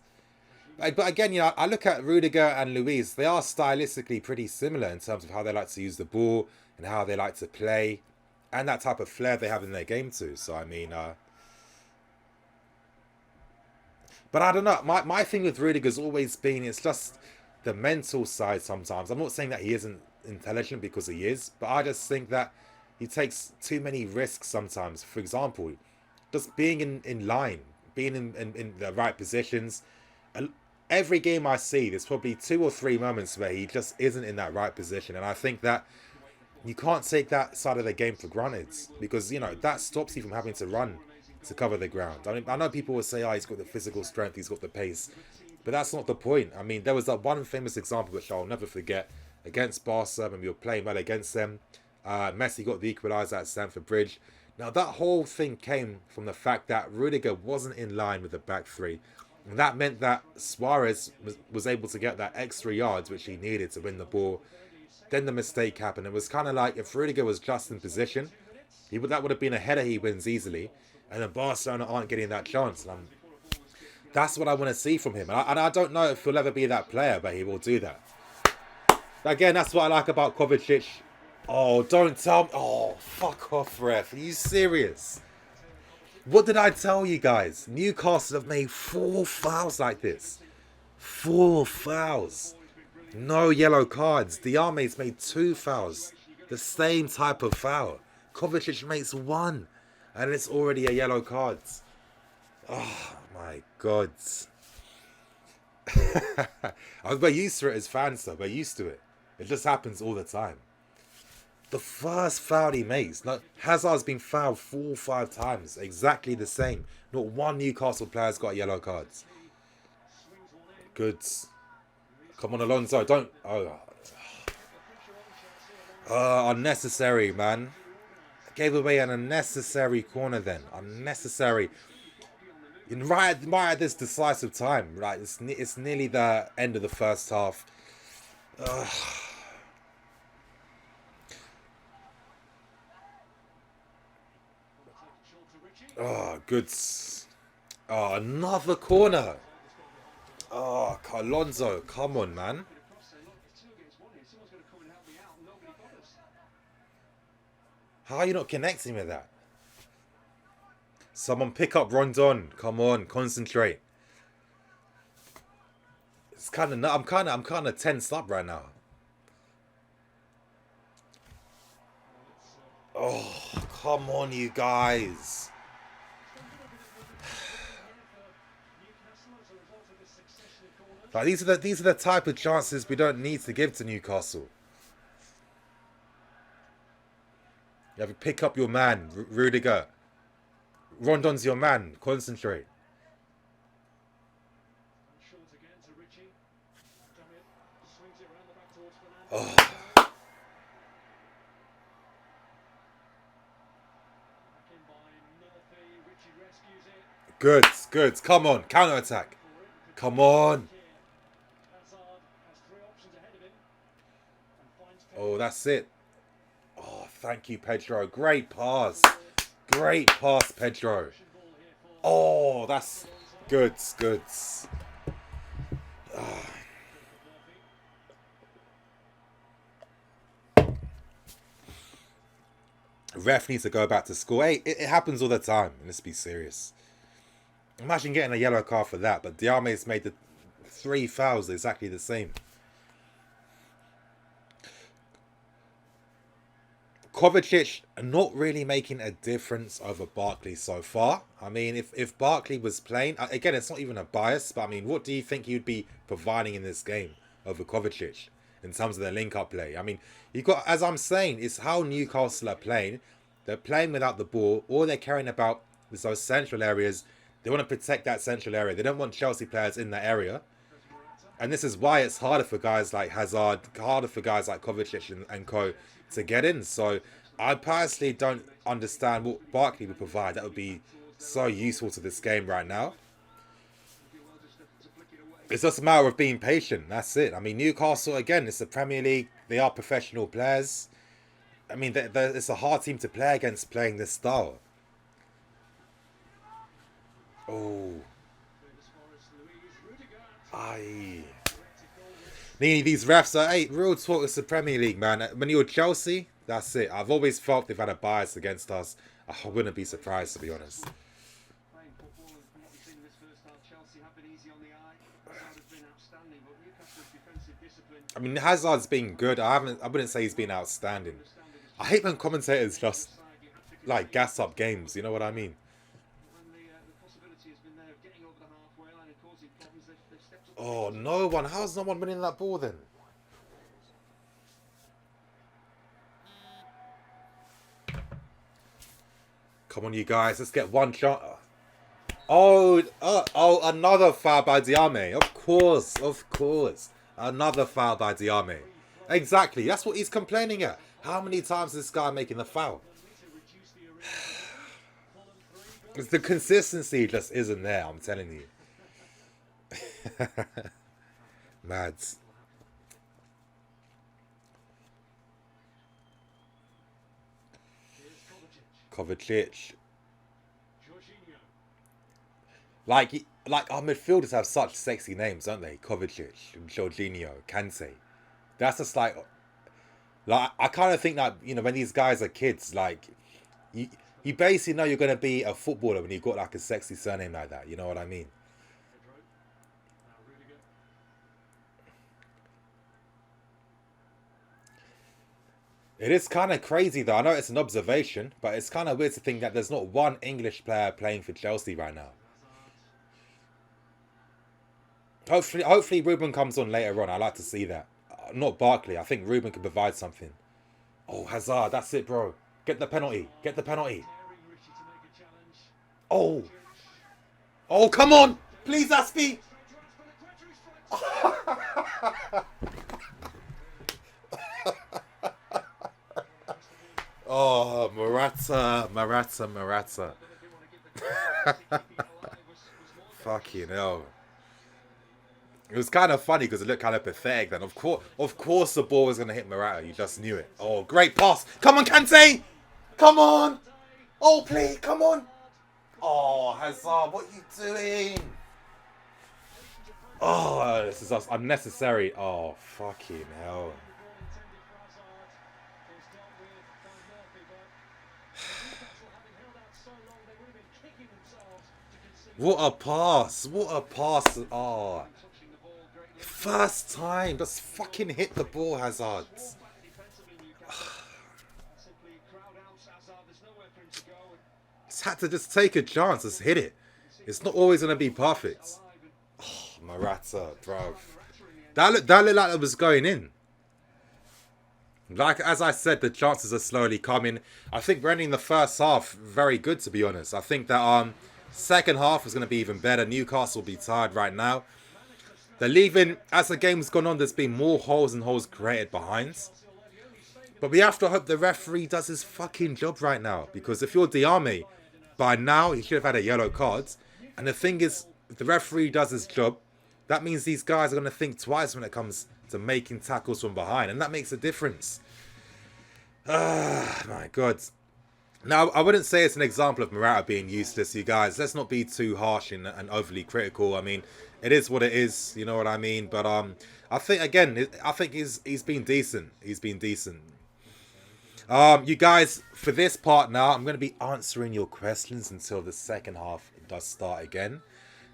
But again, you know, I look at Rudiger and Luis. They are stylistically pretty similar in terms of how they like to use the ball and how they like to play, and that type of flair they have in their game too. So I mean, but I don't know. My thing with Rudiger's always been, it's just the mental side sometimes. I'm not saying that he isn't intelligent, because he is, but I just think that he takes too many risks sometimes. For example, just being in line, being in the right positions. Every game I see, there's probably 2 or 3 moments where he just isn't in that right position. And I think that you can't take that side of the game for granted, because, you know, that stops you from having to run to cover the ground. I mean, I know people will say, oh, he's got the physical strength, he's got the pace. But that's not the point. I mean, there was that one famous example which I'll never forget against Barca when we were playing well against them. Messi got the equaliser at Stamford Bridge. Now, that whole thing came from the fact that Rudiger wasn't in line with the back three. And that meant that Suarez was able to get that extra yards which he needed to win the ball. Then the mistake happened. It was kind of like if Rudiger was just in position, that would have been a header he wins easily. And then Barcelona aren't getting that chance. And that's what I want to see from him. And I don't know if he'll ever be that player, but he will do that. But again, that's what I like about Kovacic. Oh, don't tell me. Oh, fuck off, ref. Are you serious? What did I tell you guys? Newcastle have made 4 fouls like this. 4 fouls. No yellow cards. Diame's made 2 fouls. The same type of foul. Kovacic makes 1. And it's already a yellow card. Oh, my God. We're used to it as fans, though. We're used to it. It just happens all the time. The first foul he makes. Like, Hazard's been fouled 4 or 5 times. Exactly the same. Not one Newcastle player's got yellow cards. Good. Come on, Alonso. Don't. Unnecessary, man. Gave away an unnecessary corner then. Unnecessary. Right at this decisive time. Right. It's nearly the end of the first half. Oh, good. Oh, another corner. Oh, Alonso, come on, man. How are you not connecting with that? Someone pick up Rondon. Come on, concentrate. It's kind of. I'm kind of tensed up right now. Oh, come on, you guys. Like these are the type of chances we don't need to give to Newcastle. You have to pick up your man, Rudiger. Rondon's your man. Concentrate. Oh. Good, good. Come on, counter attack. Come on. Oh, that's it. Oh, thank you, Pedro. Great pass. Great pass, Pedro. Oh, that's good, good. Ref needs to go back to school. Hey, it happens all the time. Let's be serious. Imagine getting a yellow card for that, but Diame's made the 3 fouls exactly the same. Kovacic not really making a difference over Barkley so far. I mean, if Barkley was playing, again, it's not even a bias, but I mean, what do you think he'd be providing in this game over Kovacic in terms of the link-up play? I mean, you got, as I'm saying, it's how Newcastle are playing. They're playing without the ball. All they're caring about is those central areas. They want to protect that central area. They don't want Chelsea players in that area. And this is why it's harder for guys like Hazard, harder for guys like Kovacic and co to get in. So I personally don't understand what Barkley would provide. That would be so useful to this game right now. It's just a matter of being patient. That's it. I mean, Newcastle, again, it's the Premier League. They are professional players. I mean, it's a hard team to play against playing this style. Oh. Aye. These refs are, hey, real talk, it's the Premier League, man. When you're Chelsea, that's it. I've always felt they've had a bias against us. I wouldn't be surprised, to be honest. I mean, Hazard's been good. I wouldn't say he's been outstanding. I hate when commentators just like gas up games. You know what I mean? Oh, no one. How's no one winning that ball then? Come on, you guys. Let's get one shot. Oh, another foul by Diame. Of course. Another foul by Diame. Exactly. That's what he's complaining at. How many times is this guy making the foul? The consistency just isn't there, I'm telling you. Mads. Kovacic. Like our midfielders have such sexy names, don't they? Kovacic, Jorginho, Kante. That's just like I kind of think that, you know, when these guys are kids, like you basically know you're gonna be a footballer when you've got like a sexy surname like that. You know what I mean? It is kind of crazy though. I know it's an observation, but it's kind of weird to think that there's not one English player playing for Chelsea right now. Hopefully Ruben comes on later on. I like to see that. Not Barkley. I think Ruben can provide something. Oh, Hazard. That's it, bro. Get the penalty. Get the penalty. Oh. Oh, come on. Please, Aspie. Oh, Morata. Fucking hell. It was kind of funny because it looked kind of pathetic then. Of course the ball was going to hit Morata. You just knew it. Oh, great pass. Come on, Kante. Come on. Oh, please. Come on. Oh, Hazard, what are you doing? Oh, this is unnecessary. Oh, fucking hell. What a pass. What a pass. Oh. First time. Just fucking hit the ball, Hazard. Just had to just take a chance. Just hit it. It's not always going to be perfect. Oh, Morata, bruv. That looked like it was going in. Like, as I said, the chances are slowly coming. I think we're ending the first half very good, to be honest. I think that second half is going to be even better. Newcastle will be tired right now. They're leaving, as the game's gone on, there's been more holes and holes created behind. But we have to hope the referee does his fucking job right now. Because if you're Diame, by now, he should have had a yellow card. And the thing is, if the referee does his job, that means these guys are going to think twice when it comes to making tackles from behind. And that makes a difference. Ah, my God. Now, I wouldn't say it's an example of Morata being useless, you guys. Let's not be too harsh and overly critical. I mean, it is what it is, you know what I mean? But I think, again, I think he's been decent. He's been decent. You guys, for this part now, I'm going to be answering your questions until the second half does start again.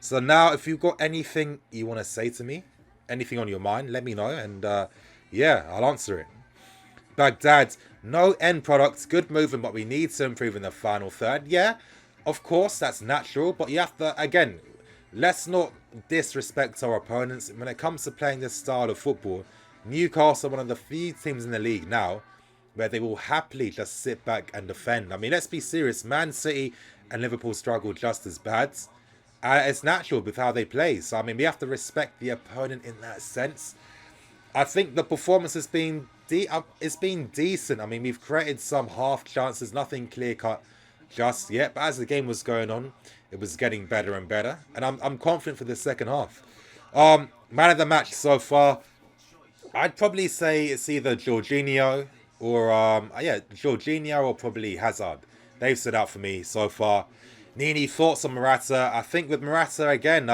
So now, if you've got anything you want to say to me, anything on your mind, let me know. And yeah, I'll answer it. Baghdad, no end product, good movement, but we need to improve in the final third. Yeah, of course, that's natural. But you have to, again, let's not disrespect our opponents. When it comes to playing this style of football, Newcastle are one of the few teams in the league now where they will happily just sit back and defend. I mean, let's be serious. Man City and Liverpool struggle just as bad. It's natural with how they play. So, I mean, we have to respect the opponent in that sense. I think the performance has been it's been decent. I mean, we've created some half chances, nothing clear-cut just yet. But as the game was going on, it was getting better and better. And I'm confident for the second half. Man of the match so far, I'd probably say it's either Jorginho or Jorginho or probably Hazard. They've stood out for me so far. Nini, thoughts on Morata? I think with Morata again,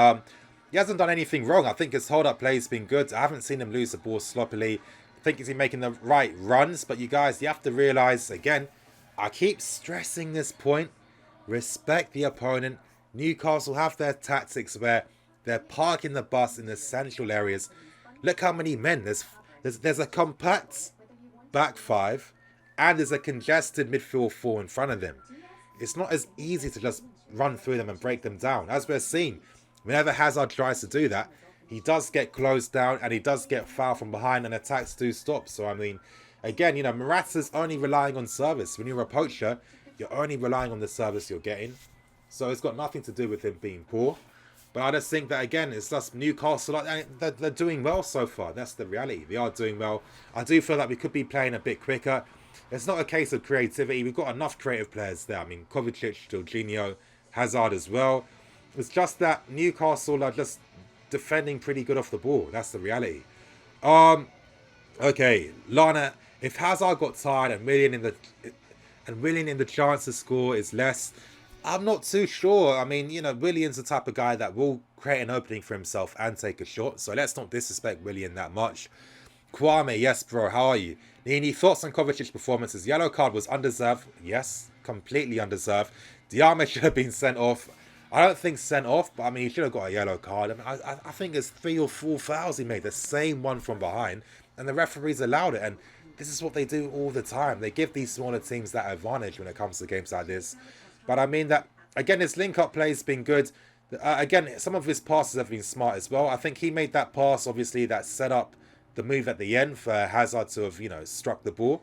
he hasn't done anything wrong. I think his hold-up play has been good. I haven't seen him lose the ball sloppily. I think he's making the right runs. But you guys, you have to realise, again, I keep stressing this point. Respect the opponent. Newcastle have their tactics where they're parking the bus in the central areas. Look how many men. There's a compact back five and there's a congested midfield four in front of them. It's not as easy to just run through them and break them down. As we're seeing, whenever Hazard tries to do that, he does get closed down and he does get fouled from behind and attacks do stop. So, I mean, again, you know, Morata's only relying on service. When you're a poacher, you're only relying on the service you're getting. So it's got nothing to do with him being poor. But I just think that, again, it's just Newcastle. They're doing well so far. That's the reality. They are doing well. I do feel that we could be playing a bit quicker. It's not a case of creativity. We've got enough creative players there. I mean, Kovacic, Jorginho, Hazard as well. It's just that Newcastle are just defending pretty good off the ball. That's the reality. Okay, Lana, if Hazard got tired and Willian in the chance to score is less, I'm not too sure. I mean, you know, Willian's the type of guy that will create an opening for himself and take a shot. So let's not disrespect Willian that much. Kwame, yes, bro, how are you? Nini, thoughts on Kovacic's performances? Yellow card was undeserved. Yes, completely undeserved. Diame should have been sent off. I don't think sent off, but I mean, he should have got a yellow card. I mean, I think there's 3 or 4 fouls he made, the same one from behind, and the referees allowed it. And this is what they do all the time. They give these smaller teams that advantage when it comes to games like this. But I mean that, again, his link-up play has been good. Again, some of his passes have been smart as well. I think he made that pass, obviously, that set up the move at the end for Hazard to have, you know, struck the ball.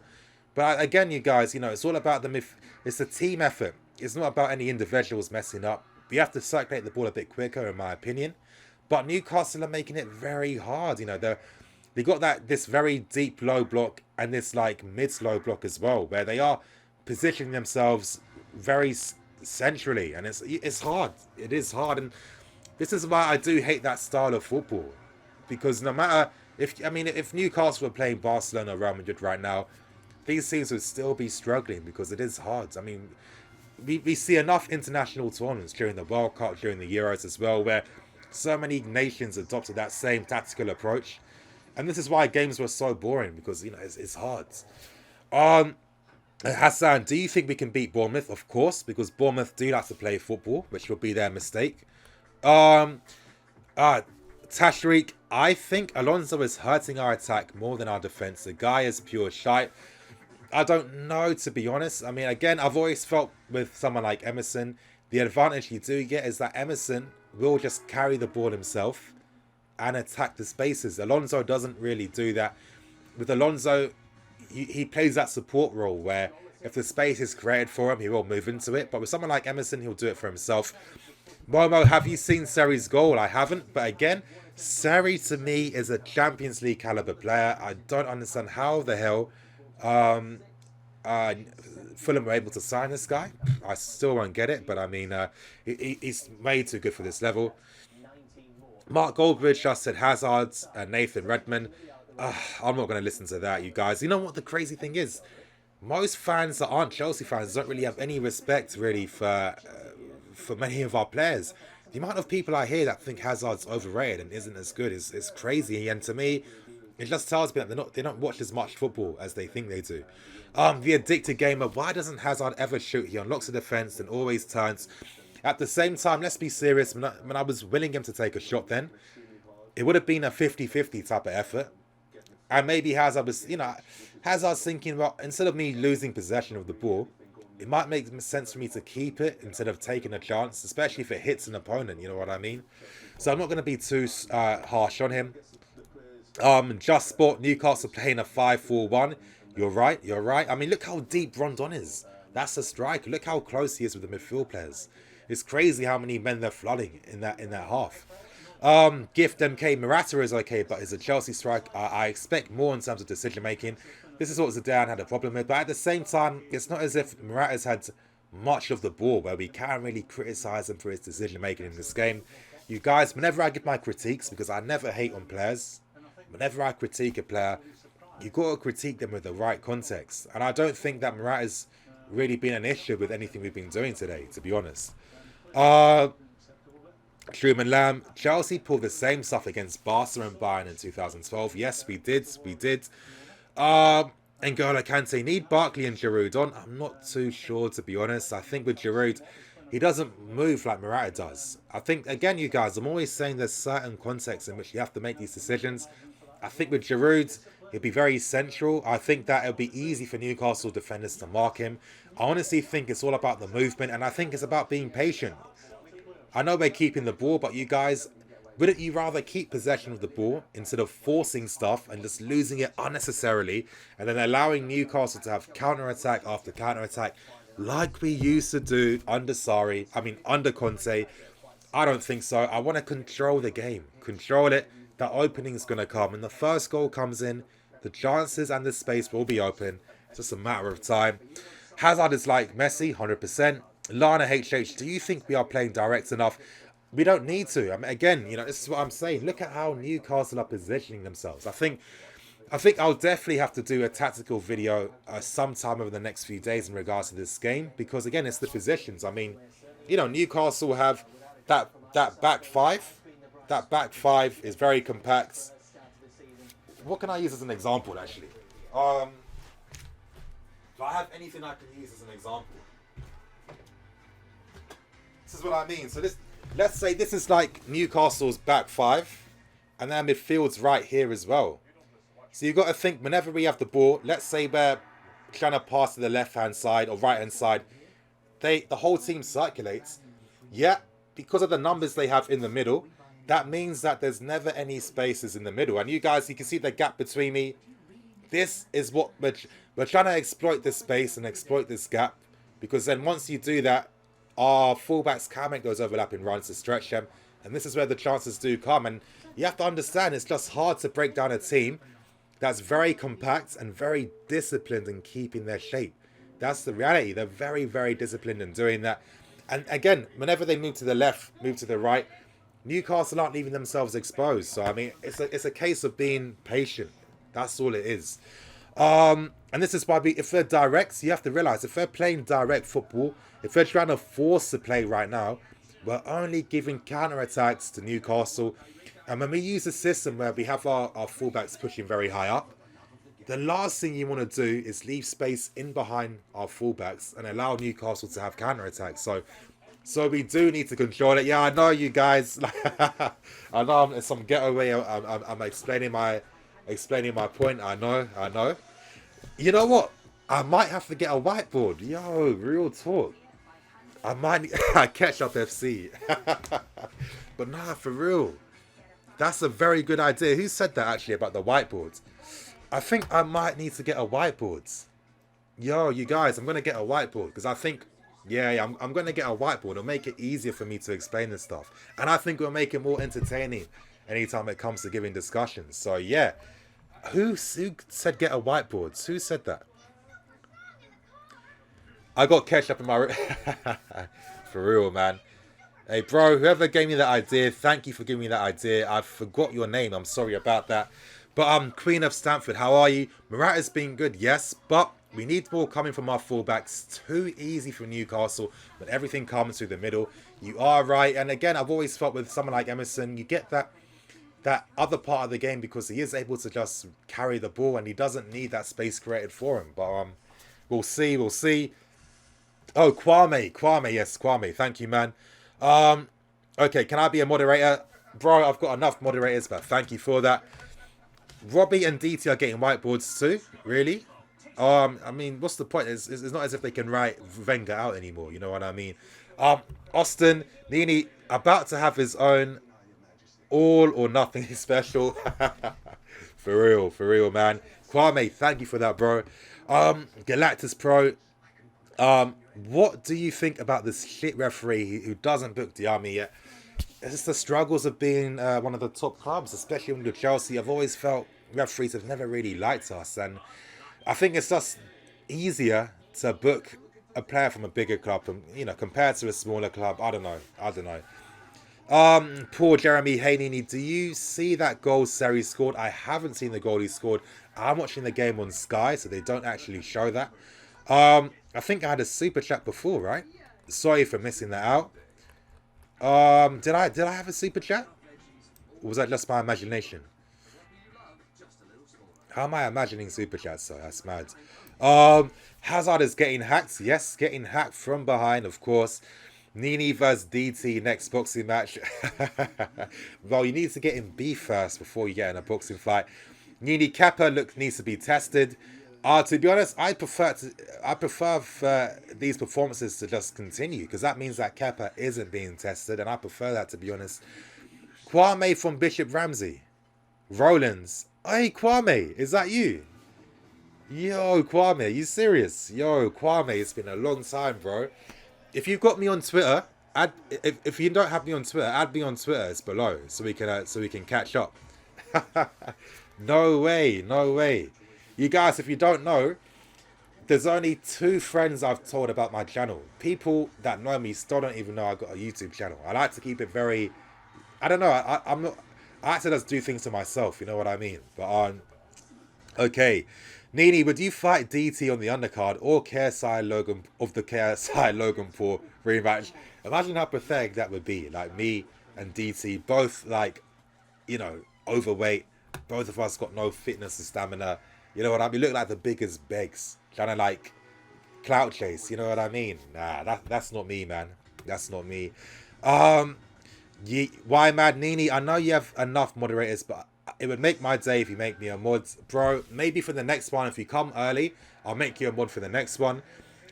But again, you guys, you know, it's all about it's a team effort. It's not about any individuals messing up. We have to circulate the ball a bit quicker, in my opinion. But Newcastle are making it very hard. You know, they got this very deep low block and this like mid-low block as well, where they are positioning themselves very centrally, and it's hard. It is hard, and this is why I do hate that style of football, because no matter if Newcastle were playing Barcelona or Real Madrid right now, these teams would still be struggling because it is hard. I mean, we see enough international tournaments during the World Cup, during the Euros as well, where so many nations adopted that same tactical approach. And this is why games were so boring, because, you know, it's hard. Hassan, do you think we can beat Bournemouth? Of course, because Bournemouth do like to play football, which will be their mistake. Tashreeq, I think Alonso is hurting our attack more than our defence. The guy is pure shite. I don't know, to be honest. I mean, again, I've always felt with someone like Emerson, the advantage you do get is that Emerson will just carry the ball himself and attack the spaces. Alonso doesn't really do that. With Alonso, he plays that support role where if the space is created for him, he will move into it. But with someone like Emerson, he'll do it for himself. Momo, have you seen Seri's goal? I haven't. But again, Seri to me is a Champions League caliber player. I don't understand how the hell Fulham were able to sign this guy. I still won't get it. But I mean, he's way too good for this level. Mark Goldbridge just said Hazard and Nathan Redmond. I'm not going to listen to that, you guys. You know what the crazy thing is? Most fans that aren't Chelsea fans don't really have any respect, really, for many of our players. The amount of people I hear that think Hazard's overrated and isn't as good is crazy. And to me, it just tells me that they don't watch as much football as they think they do. The addicted gamer, why doesn't Hazard ever shoot? He unlocks the defense and always turns. At the same time, let's be serious. When I was willing him to take a shot then, it would have been a 50-50 type of effort. And maybe Hazard was, Hazard's thinking, well, instead of me losing possession of the ball, it might make sense for me to keep it instead of taking a chance, especially if it hits an opponent, you know what I mean? So I'm not going to be too harsh on him. Just Sport, Newcastle playing a 5-4-1. You're right. I mean, look how deep Rondon is. That's a strike. Look how close he is with the midfield players. It's crazy how many men they're flooding in that half. Gift MK, Morata is okay, but is a Chelsea strike. I expect more in terms of decision making. This is what Zidane had a problem with, but at the same time, it's not as if Morata's had much of the ball where we can't really criticise him for his decision making in this game. You guys, whenever I give my critiques, because I never hate on players, whenever I critique a player, you got to critique them with the right context. And I don't think that Morata's really been an issue with anything we've been doing today, to be honest. Truman Lamb, Chelsea pulled the same stuff against Barca and Bayern in 2012. Yes, we did. N'Golo Kante, need Barkley and Giroud on? I'm not too sure, to be honest. I think with Giroud, he doesn't move like Morata does. I think, again, you guys, I'm always saying there's certain contexts in which you have to make these decisions. I think with Giroud, he'll be very central. I think that it'll be easy for Newcastle defenders to mark him. I honestly think it's all about the movement, and I think it's about being patient. I know we're keeping the ball, but you guys, wouldn't you rather keep possession of the ball instead of forcing stuff and just losing it unnecessarily and then allowing Newcastle to have counter-attack after counter-attack like we used to do under under Conte? I don't think so. I want to control the game. Control it. The opening's going to come. And the first goal comes in, the chances and the space will be open. It's just a matter of time. Hazard is like Messi, 100%. Lana HH, do you think we are playing direct enough? We don't need to. I mean, again, this is what I'm saying. Look at how Newcastle are positioning themselves. I think I'll definitely have to do a tactical video sometime over the next few days in regards to this game, because again, it's the positions. I mean, Newcastle have that back five. That back five is very compact. What can I use as an example, actually? Do I have anything I can use as an example? This is what I mean. So let's say this is like Newcastle's back five, and their midfield's right here as well. So you've got to think, whenever we have the ball, let's say we're trying to pass to the left-hand side or right-hand side, the whole team circulates. Yeah, because of the numbers they have in the middle, that means that there's never any spaces in the middle. And you guys, you can see the gap between me. This is what we're trying to exploit this space and exploit this gap, because then once you do that, our fullbacks can make those overlapping runs to stretch them, and this is where the chances do come. And you have to understand, it's just hard to break down a team that's very compact and very disciplined in keeping their shape. That's the reality. They're very, very disciplined in doing that. And again, whenever they move to the left, move to the right, Newcastle aren't leaving themselves exposed. So I mean, it's a case of being patient. That's all it is. And this is why if they're direct, you have to realize if they're playing direct football, if they're trying to force the play right now, we're only giving counter-attacks to Newcastle. And when we use a system where we have our fullbacks pushing very high up, the last thing you want to do is leave space in behind our fullbacks and allow Newcastle to have counter-attacks. So we do need to control it. Yeah, I know you guys. I know I'm some getaway. I'm explaining my point. I know. You know what? I might have to get a whiteboard. Yo, real talk. I might catch up FC. But nah, for real. That's a very good idea. Who said that actually about the whiteboards? I think I might need to get a whiteboard. Yo, you guys, I'm going to get a whiteboard because I think, yeah, I'm going to get a whiteboard. It'll make it easier for me to explain this stuff. And I think it'll make it more entertaining anytime it comes to giving discussions. So, yeah. Who said get a whiteboard? Who said that? I got catch up in my... For real, man. Hey, bro, whoever gave me that idea, thank you for giving me that idea. I forgot your name. I'm sorry about that. But Queen of Stamford, how are you? Morata's been good, yes, but we need more coming from our fullbacks. Too easy for Newcastle when everything comes through the middle. You are right. And again, I've always felt with someone like Emerson, you get that other part of the game because he is able to just carry the ball and he doesn't need that space created for him. But we'll see. Oh, Kwame, yes, Kwame. Thank you, man. Okay, can I be a moderator? Bro, I've got enough moderators, but thank you for that. Robbie and DT are getting whiteboards too, really? I mean, what's the point? It's not as if they can write Wenger out anymore, you know what I mean? Austin, Nini, about to have his own all or nothing special. For real, man. Kwame, thank you for that, bro. Galactus Pro, what do you think about this shit referee who doesn't book Diami yet? It's just the struggles of being one of the top clubs, especially under Chelsea. I've always felt referees have never really liked us, and I think it's just easier to book a player from a bigger club, compared to a smaller club. I don't know. Poor Jeremy Haney, do you see that goal Seri scored? I haven't seen the goal he scored. I'm watching the game on Sky, so they don't actually show that. I think I had a super chat before, right? Sorry for missing that out. Did I have a super chat? Or was that just my imagination? How am I imagining super chats? So that's mad. Hazard is getting hacked. Yes, getting hacked from behind, of course. Nini vs DT next boxing match. Well, you need to get in B first before you get in a boxing fight. Nini Kappa needs to be tested. To be honest, I prefer for these performances to just continue because that means that Kepa isn't being tested, and I prefer that, to be honest. Kwame from Bishop Ramsey. Rollins. Hey, Kwame, is that you? Yo, Kwame, are you serious? Yo, Kwame, it's been a long time, bro. If you've got me on Twitter, if you don't have me on Twitter, add me on Twitter. It's below, so we can catch up. No way. You guys, if you don't know, there's only 2 friends I've told about my channel. People that know me still don't even know I've got a YouTube channel. I like to keep it very... I don't know. I'm not... I like to just do things to myself. You know what I mean? But, okay. Nini, would you fight DT on the undercard or KSI Logan... of the KSI Logan Paul rematch? Imagine how pathetic that would be. Like, me and DT, both, like, overweight. Both of us got no fitness and stamina. You know what I mean? We look like the biggest begs. Trying to, like, clout chase. You know what I mean? Nah, that's not me, man. That's not me. Why Mad Nini? I know you have enough moderators, but it would make my day if you make me a mod. Bro, maybe for the next one, if you come early, I'll make you a mod for the next one.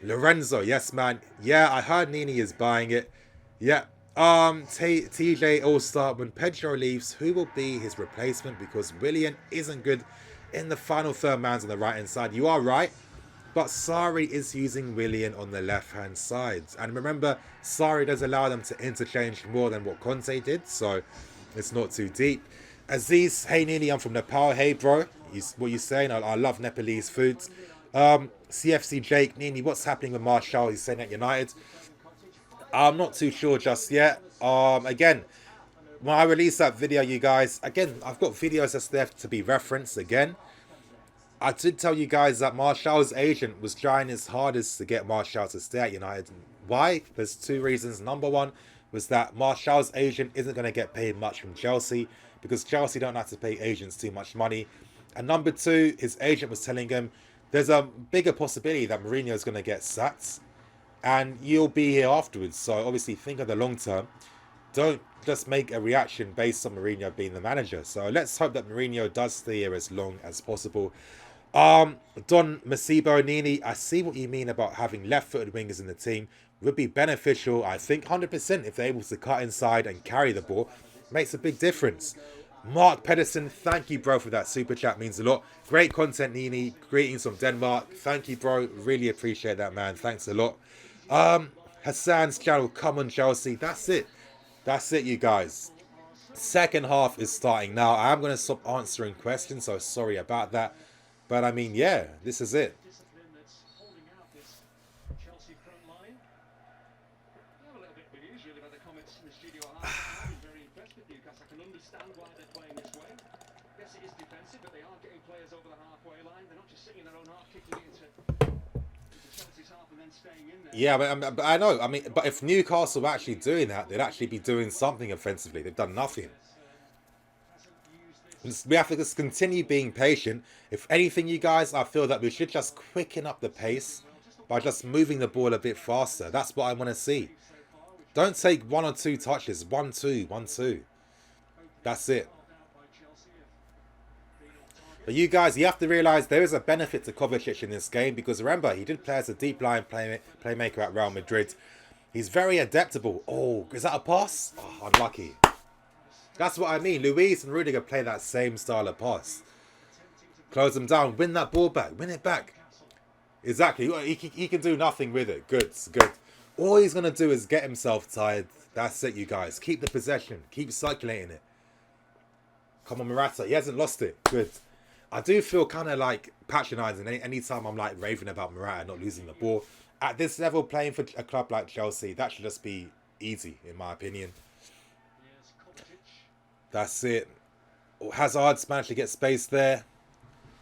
Lorenzo, yes, man. Yeah, I heard Nini is buying it. Yeah. TJ All-Star, when Pedro leaves, who will be his replacement? Because Willian isn't good in the final third man's on the right-hand side. You are right, but Sarri is using Willian on the left-hand side. And remember, Sarri does allow them to interchange more than what Conte did, so it's not too deep. Aziz, hey Nini, I'm from Nepal. Hey bro, what you saying? I love Nepalese foods. CFC Jake, Nini, what's happening with Marshall? He's saying at United. I'm not too sure just yet. Again, when I release that video, you guys, again, I've got videos that's there to be referenced again. I did tell you guys that Martial's agent was trying his hardest to get Martial to stay at United. Why? There's two reasons. Number one was that Martial's agent isn't going to get paid much from Chelsea because Chelsea don't have to pay agents too much money. And number two, his agent was telling him there's a bigger possibility that Mourinho is going to get sacked and you'll be here afterwards. So obviously think of the long term. Don't just make a reaction based on Mourinho being the manager. So let's hope that Mourinho does stay here as long as possible. Don Masibo Nini, I see what you mean about having left-footed wingers in the team. Would be beneficial, I think, 100% if they're able to cut inside and carry the ball. Makes a big difference. Mark Pedersen, thank you, bro, for that super chat. Means a lot. Great content, Nini. Greetings from Denmark. Thank you, bro. Really appreciate that, man. Thanks a lot. Hassan's channel, come on, Chelsea. That's it. That's it, you guys. Second half is starting now. I am going to stop answering questions, so sorry about that. But I mean, yeah, this is it. Yeah, but I know. I mean, but if Newcastle were actually doing that, they'd actually be doing something offensively. They've done nothing. We have to just continue being patient. If anything, you guys, I feel that we should just quicken up the pace by just moving the ball a bit faster. That's what I want to see. Don't take one or two touches. 1-2, 1-2. That's it. But you guys, you have to realise there is a benefit to Kovacic in this game because remember, he did play as a deep line playmaker at Real Madrid. He's very adaptable. Oh, is that a pass? Oh, unlucky. That's what I mean. Luis and Rudiger play that same style of pass. Close them down. Win that ball back. Win it back. Exactly. He can do nothing with it. Good. Good. All he's going to do is get himself tired. That's it, you guys. Keep the possession. Keep circulating it. Come on, Morata. He hasn't lost it. Good. I do feel kind of like patronising anytime I'm like raving about Morata not losing the ball. At this level, playing for a club like Chelsea, that should just be easy, in my opinion. That's it. Oh, Hazard's managed to get space there.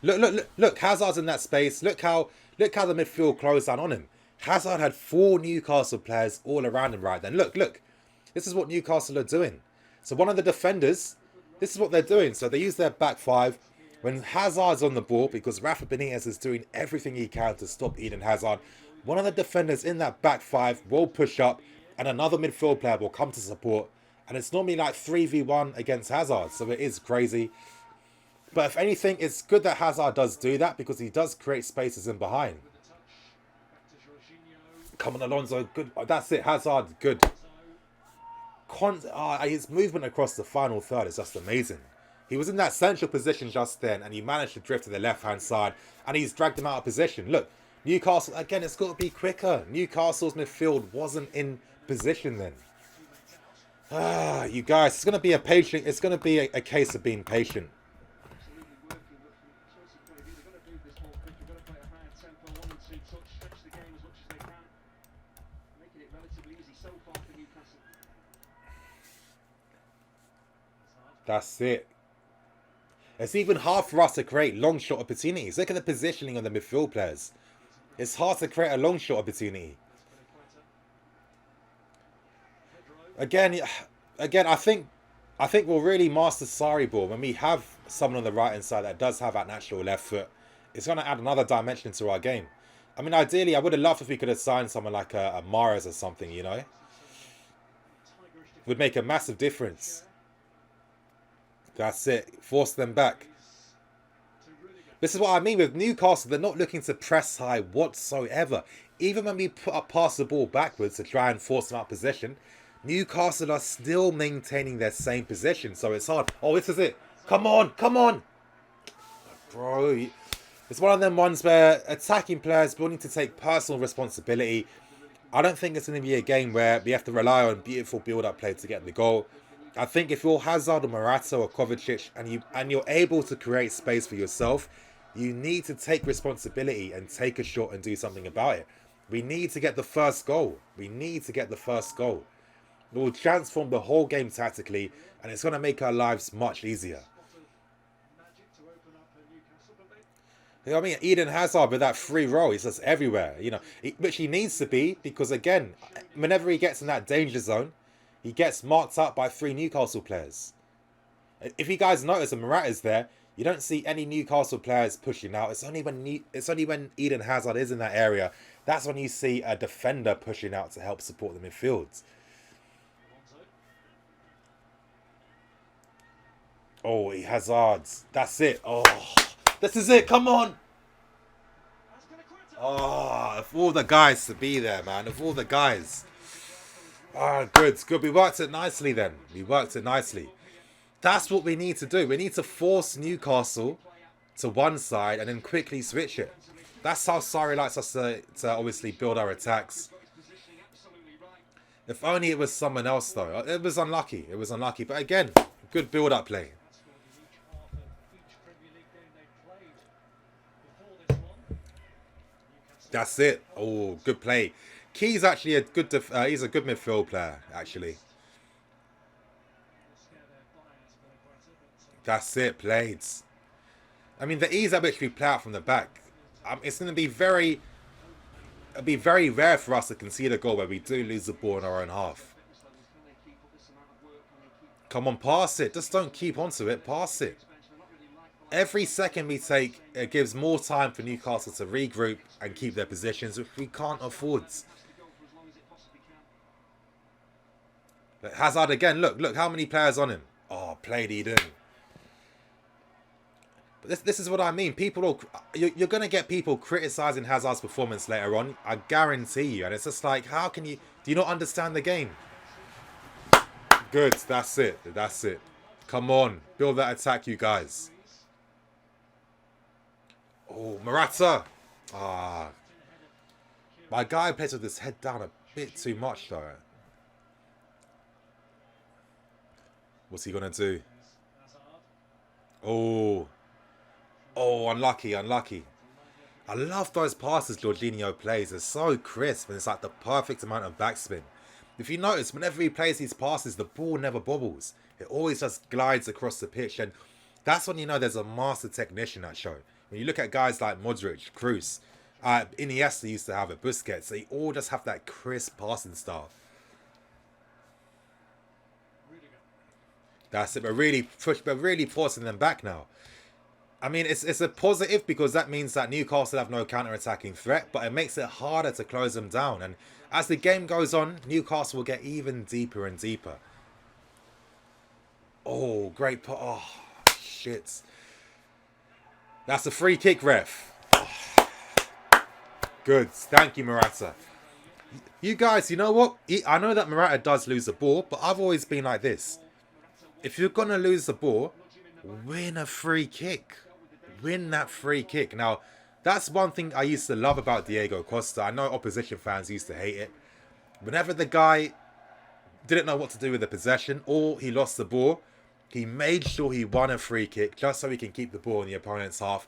Look. Hazard's in that space. Look how the midfield closed down on him. Hazard had 4 Newcastle players all around him right then. Look. This is what Newcastle are doing. So one of the defenders, this is what they're doing. So they use their back 5. When Hazard's on the ball, because Rafa Benitez is doing everything he can to stop Eden Hazard, one of the defenders in that back 5 will push up and another midfield player will come to support. And it's normally like 3v1 against Hazard, so it is crazy. But if anything, it's good that Hazard does do that because he does create spaces in behind. Come on, Alonso, good. That's it, Hazard, good. His movement across the final third is just amazing. He was in that central position just then, and he managed to drift to the left-hand side, and he's dragged him out of position. Look, Newcastle, again, it's got to be quicker. Newcastle's midfield wasn't in position then. You guys, it's going to be a patient. It's going to be a case of being patient. That's it. It's even hard for us to create long shot opportunities. Look at the positioning of the midfield players. It's hard to create a long shot opportunity. Again, I think we'll really master Sarri ball when we have someone on the right hand side that does have that natural left foot. It's going to add another dimension to our game. I mean, ideally, I would have loved if we could have signed someone like a Mahrez or something, you know. Would make a massive difference. That's it. Force them back. This is what I mean with Newcastle. They're not looking to press high whatsoever. Even when we pass the ball backwards to try and force them out of possession, Newcastle are still maintaining their same position. So it's hard. Oh, this is it. Come on. Bro, it's one of them ones where attacking players will need to take personal responsibility. I don't think it's going to be a game where we have to rely on beautiful build-up play to get the goal. I think if you're Hazard or Morata or Kovacic and you're able to create space for yourself, you need to take responsibility and take a shot and do something about it. We need to get the first goal. It will transform the whole game tactically, and it's going to make our lives much easier. You know what I mean? Eden Hazard with that free roll, he's just everywhere, you know, which he needs to be because, again, whenever he gets in that danger zone, he gets marked up by 3 Newcastle players. If you guys notice when Morata's there, you don't see any Newcastle players pushing out. It's only when Eden Hazard is in that area, that's when you see a defender pushing out to help support the midfield. Oh, he Hazard. That's it. Oh, this is it. Come on. Oh, of all the guys to be there, man. Of all the guys. Ah, good. Good. We worked it nicely then. We worked it nicely. That's what we need to do. We need to force Newcastle to one side and then quickly switch it. That's how Sarri likes us to obviously build our attacks. If only it was someone else, though. It was unlucky. It was unlucky. But again, good build-up play. That's it. Oh, good play. Key's actually a good. He's a good midfield player, actually. That's it. Played. I mean, the ease at which we play out from the back. It's going to be very. It'll be very rare for us to concede a goal where we do lose the ball in our own half. Come on, pass it. Just don't keep onto it. Pass it. Every second we take, it gives more time for Newcastle to regroup and keep their positions, which we can't afford. But Hazard again. Look how many players on him. Oh, played Eden. But this is what I mean. You're going to get people criticising Hazard's performance later on. I guarantee you. And it's just like, how can you... Do you not understand the game? Good. That's it. That's it. Come on. Build that attack, you guys. Oh, Morata. Ah. My guy plays with his head down a bit too much, though. What's he going to do? Oh. Oh, unlucky, unlucky. I love those passes Jorginho plays. They're so crisp and it's like the perfect amount of backspin. If you notice, whenever he plays these passes, the ball never bobbles. It always just glides across the pitch. And that's when you know there's a master technician at show. When you look at guys like Modric, Kroos, Iniesta used to have it, Busquets, they all just have that crisp passing style. That's it. We're really forcing them back now. I mean, it's a positive because that means that Newcastle have no counter-attacking threat, but it makes it harder to close them down. And as the game goes on, Newcastle will get even deeper and deeper. Oh, great. Oh, shit. That's a free kick, ref. Good. Thank you, Morata. You guys, you know what? I know that Morata does lose the ball, but I've always been like this. If you're going to lose the ball, win a free kick. Win that free kick. Now, that's one thing I used to love about Diego Costa. I know opposition fans used to hate it. Whenever the guy didn't know what to do with the possession or he lost the ball, he made sure he won a free kick just so he can keep the ball in the opponent's half.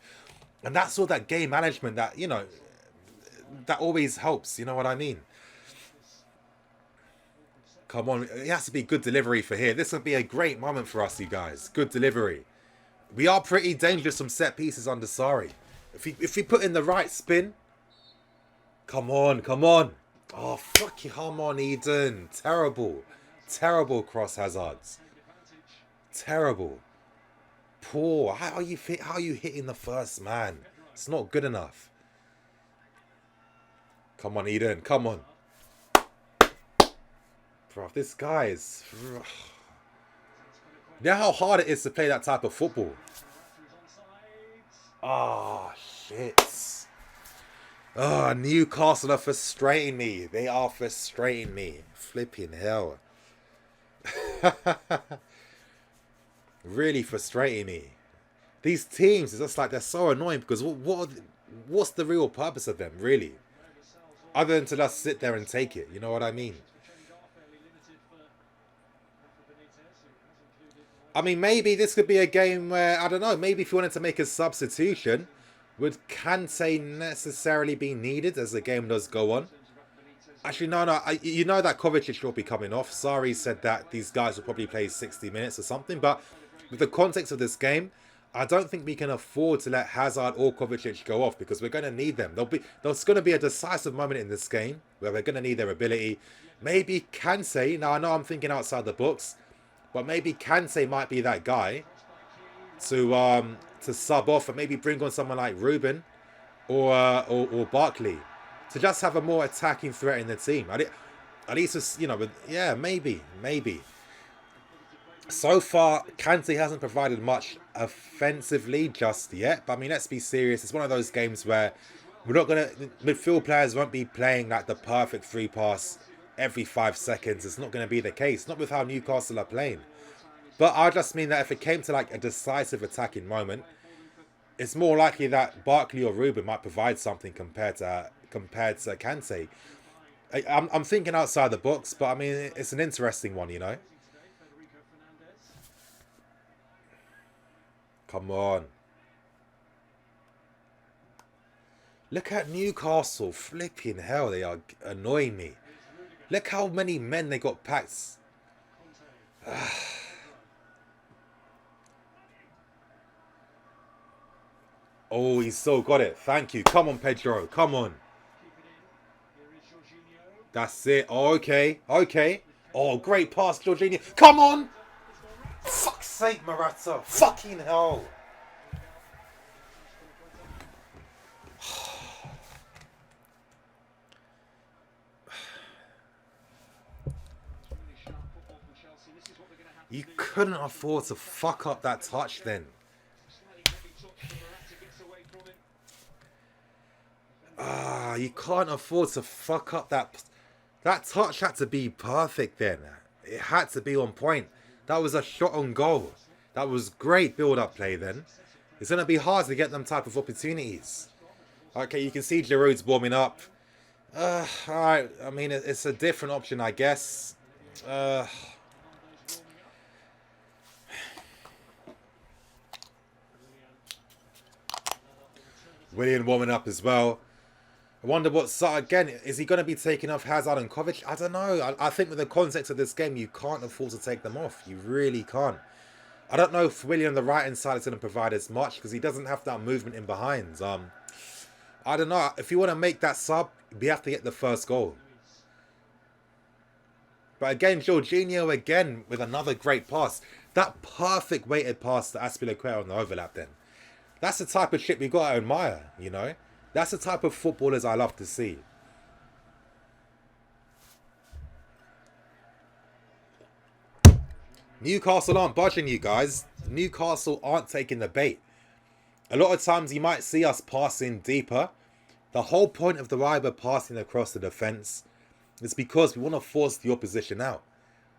And that's all that game management that, you know, that always helps. You know what I mean? Come on. It has to be good delivery for here. This would be a great moment for us, you guys. Good delivery. We are pretty dangerous from set pieces under Sarri. If we put in the right spin. Come on, come on. Oh, fuck you. Come on, Eden. Terrible. Terrible cross Hazards. Terrible. Poor. How are you hitting the first man? It's not good enough. Come on, Eden. Come on. Bro, this guy is... You know how hard it is to play that type of football? Oh, shit. Oh, Newcastle are frustrating me. They are frustrating me. Flipping hell. Really frustrating me. These teams, it's just like they're so annoying because what's the real purpose of them, really? Other than to just sit there and take it. You know what I mean? I mean, maybe this could be a game where, I don't know, maybe if you wanted to make a substitution, would Kante necessarily be needed as the game does go on? Actually, no. You know that Kovacic will be coming off. Sarri said that these guys will probably play 60 minutes or something. But with the context of this game, I don't think we can afford to let Hazard or Kovacic go off because we're going to need them. There's going to be a decisive moment in this game where we're going to need their ability. Maybe Kante. Now, I know I'm thinking outside the box, but maybe Kante might be that guy to sub off and maybe bring on someone like Ruben or Barkley to just have a more attacking threat in the team. At least, yeah, maybe. So far, Kante hasn't provided much offensively just yet. But I mean, let's be serious. It's one of those games where we're not going to... Midfield players won't be playing like the perfect free pass every 5 seconds. It's not going to be the case. Not with how Newcastle are playing. But I just mean that if it came to like a decisive attacking moment, it's more likely that Barkley or Ruben might provide something compared to Kante. I'm thinking outside the box, but I mean, it's an interesting one, you know. Come on. Look at Newcastle. Flipping hell, they are annoying me. Look how many men they got packed. Oh, he's still got it. Thank you. Come on, Pedro. Come on. That's it. Oh, okay. Oh, great pass, Jorginho. Come on. Fuck's sake, Morata. Fucking hell. You couldn't afford to fuck up that touch then. You can't afford to fuck up that... That touch had to be perfect then. It had to be on point. That was a shot on goal. That was great build-up play then. It's going to be hard to get them type of opportunities. Okay, you can see Giroud's warming up. Alright, I mean, it's a different option, I guess. Willian warming up as well. I wonder again, is he going to be taking off Hazard and Kovacic? I don't know. I think with the context of this game, you can't afford to take them off. You really can't. I don't know if Willian on the right-hand side is going to provide as much because he doesn't have that movement in behind. I don't know. If you want to make that sub, we have to get the first goal. But again, Jorginho again with another great pass. That perfect weighted pass to Azpilicueta on the overlap then. That's the type of shit we got to admire, you know? That's the type of footballers I love to see. Newcastle aren't budging, you guys. Newcastle aren't taking the bait. A lot of times you might see us passing deeper. The whole point of the why we're passing across the defence is because we want to force the opposition out.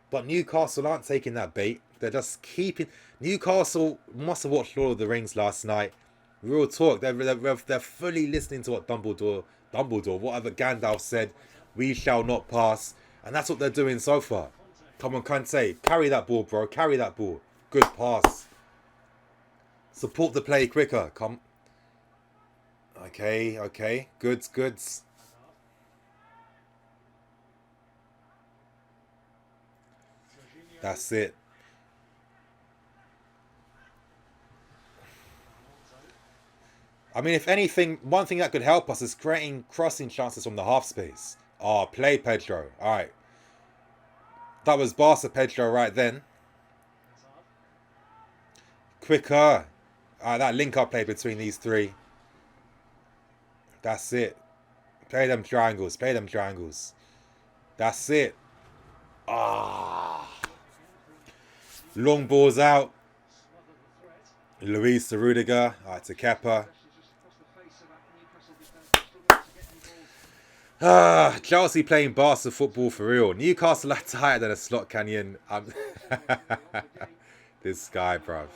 But Newcastle aren't taking that bait. They're just keeping... Newcastle must have watched Lord of the Rings last night. Real talk. They're fully listening to what Dumbledore, whatever Gandalf said. We shall not pass. And that's what they're doing so far. Come on, Kante. Carry that ball, bro. Carry that ball. Good pass. Support the play quicker. Come. Okay. Goods. That's it. I mean, if anything, one thing that could help us is creating crossing chances from the half space. Oh, play Pedro. All right. That was Barca Pedro right then. Quicker. That link-up play between these three. That's it. Play them triangles. That's it. Long balls out. Luis to Rudiger. All right, to Kepa. Chelsea playing Barca football for real. Newcastle are tired than a slot canyon. This guy, bruv.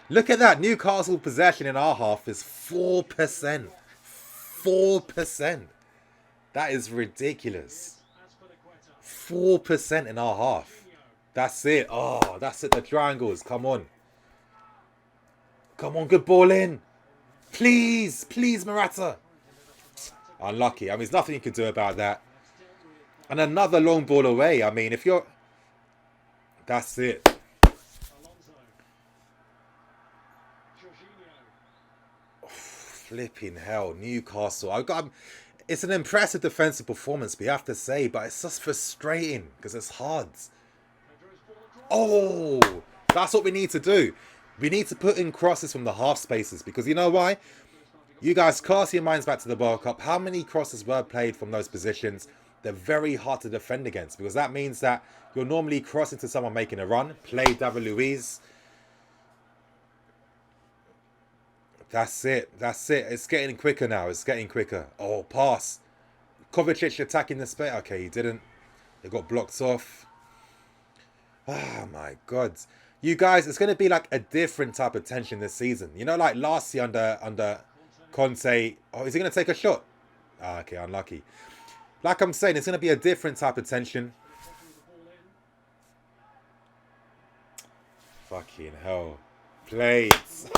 Look at that. Newcastle possession in our half is 4%. 4%. That is ridiculous. 4% in our half. That's it. Oh, that's it. The triangles. Come on. Good ball in. Please, Morata. Unlucky. I mean, there's nothing you can do about that. And another long ball away. I mean, if you're... That's it. Flipping hell, Newcastle. It's an impressive defensive performance, we have to say, but it's just frustrating because it's hard. Oh, that's what we need to do. We need to put in crosses from the half spaces because you know why? You guys cast your minds back to the World Cup. How many crosses were played from those positions? They're very hard to defend against because that means that you're normally crossing to someone making a run. Play David Luiz. That's it. That's it. It's getting quicker now. It's getting quicker. Oh, pass. Kovacic attacking the space. Okay, he didn't. They got blocked off. Oh, my God. You guys, it's going to be like a different type of tension this season. You know, like last year under Conte. Oh, is he going to take a shot? Ah, okay, unlucky. Like I'm saying, it's going to be a different type of tension. Fucking hell. Plates.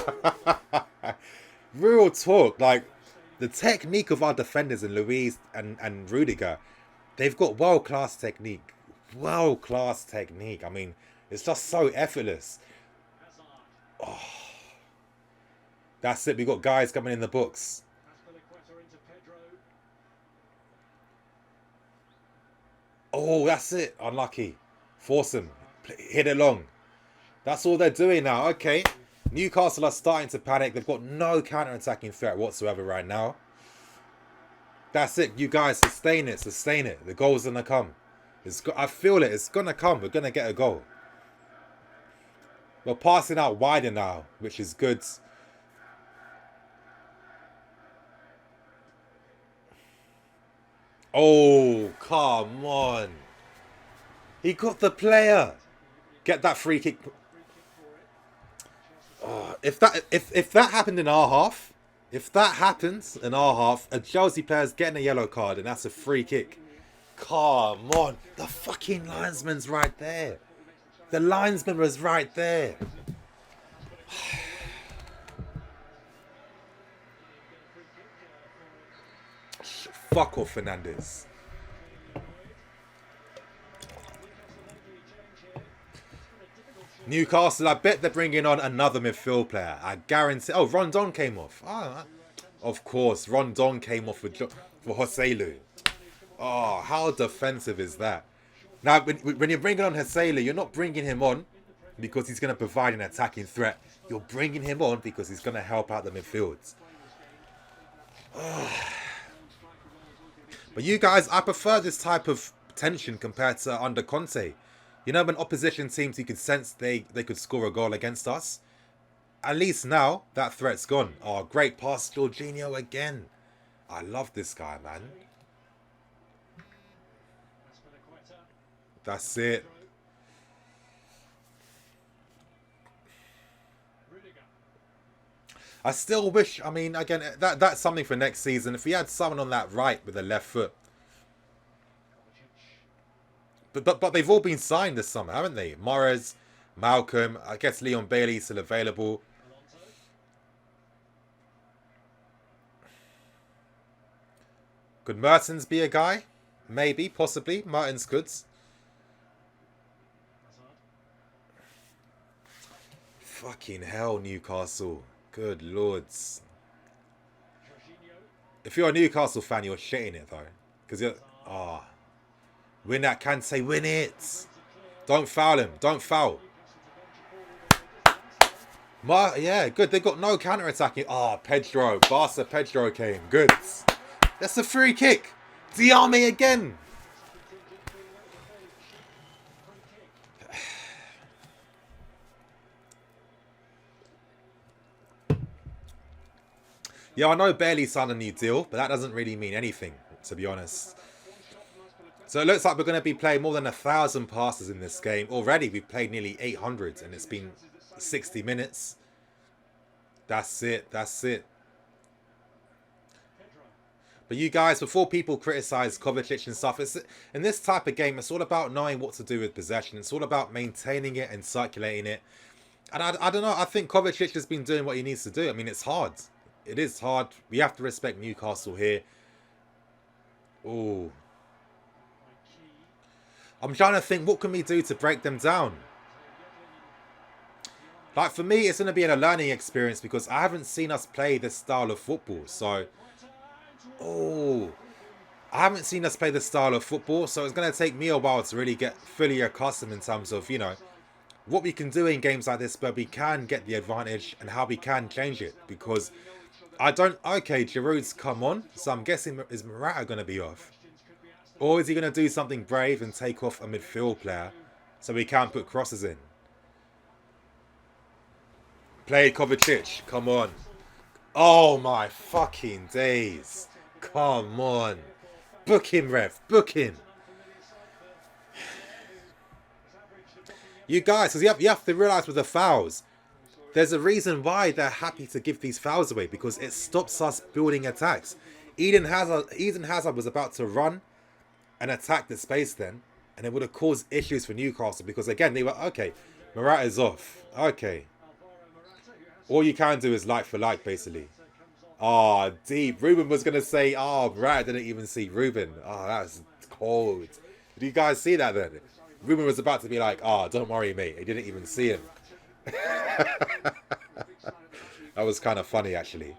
Real talk. Like, the technique of our defenders in Luiz and Rudiger, they've got world-class technique. World-class technique. I mean, it's just so effortless. Oh. That's it. We got guys coming in the books. Oh, that's it. Unlucky. Force them. Hit it long. That's all they're doing now. Okay. Newcastle are starting to panic. They've got no counter-attacking threat whatsoever right now. That's it. You guys sustain it. Sustain it. The goal's going to come. I feel it. It's going to come. We're going to get a goal. We're passing out wider now, which is good. Oh, come on. He got the player. Get that free kick. Oh, if that happened in our half, if that happens in our half, a Chelsea player's getting a yellow card and that's a free kick. Come on. The fucking linesman's right there. The linesman was right there. Fuck off, Fernandes. Newcastle, I bet they're bringing on another midfield player. I guarantee. Oh, Rondon came off. Of course, Rondon came off for Joselu. Oh, how defensive is that? Now, when you're bringing on Joselu, you're not bringing him on because he's going to provide an attacking threat. You're bringing him on because he's going to help out the midfields. But you guys, I prefer this type of tension compared to under Conte. You know, when opposition teams, you could sense they could score a goal against us. At least now, that threat's gone. Oh, great pass, Jorginho again. I love this guy, man. That's it. I still wish, I mean, again, that's something for next season. If we had someone on that right with a left foot. But they've all been signed this summer, haven't they? Morris, Malcolm, I guess Leon Bailey's still available. Could Mertens be a guy? Maybe, possibly. Mertens could. Fucking hell, Newcastle. Good lords. If you're a Newcastle fan, you're shitting it, though. Because you're... Ah. Oh. Win that, Kante, win it. Don't foul him. Don't foul. Yeah, good. They got no counter-attacking. Ah, Pedro. Barca Pedro came. Good. That's a free kick. Diame again. Yeah, I know Bailey signed a new deal, but that doesn't really mean anything, to be honest. So it looks like we're going to be playing more than 1,000 passes in this game. Already, we've played nearly 800, and it's been 60 minutes. That's it. That's it. But you guys, before people criticize Kovacic and stuff, in this type of game, it's all about knowing what to do with possession. It's all about maintaining it and circulating it. And I don't know, I think Kovacic has been doing what he needs to do. I mean, it's hard. It is hard. We have to respect Newcastle here. Ooh. I'm trying to think, what can we do to break them down? Like, for me, it's going to be a learning experience because I haven't seen us play this style of football. So, oh, I haven't seen us play this style of football. So it's going to take me a while to really get fully accustomed in terms of, you know, what we can do in games like this, but we can get the advantage and how we can change it. Because I don't... Okay, Giroud's come on. So I'm guessing, is Morata going to be off? Or is he going to do something brave and take off a midfield player so we can put crosses in? Play Kovacic. Come on. Oh my fucking days. Come on. Book him, ref. Book him. You guys, because you have to realise with the fouls, there's a reason why they're happy to give these fouls away, because it stops us building attacks. Eden Hazard was about to run and attack the space then, and it would have caused issues for Newcastle, because again, they were, okay, Morata's off. Okay. All you can do is like for like, basically. Ah, oh, deep. Ruben was going to say, oh, Morata didn't even see Ruben. Oh, that's cold. Did you guys see that then? Ruben was about to be like, oh, don't worry, mate. He didn't even see him. That was kind of funny, actually.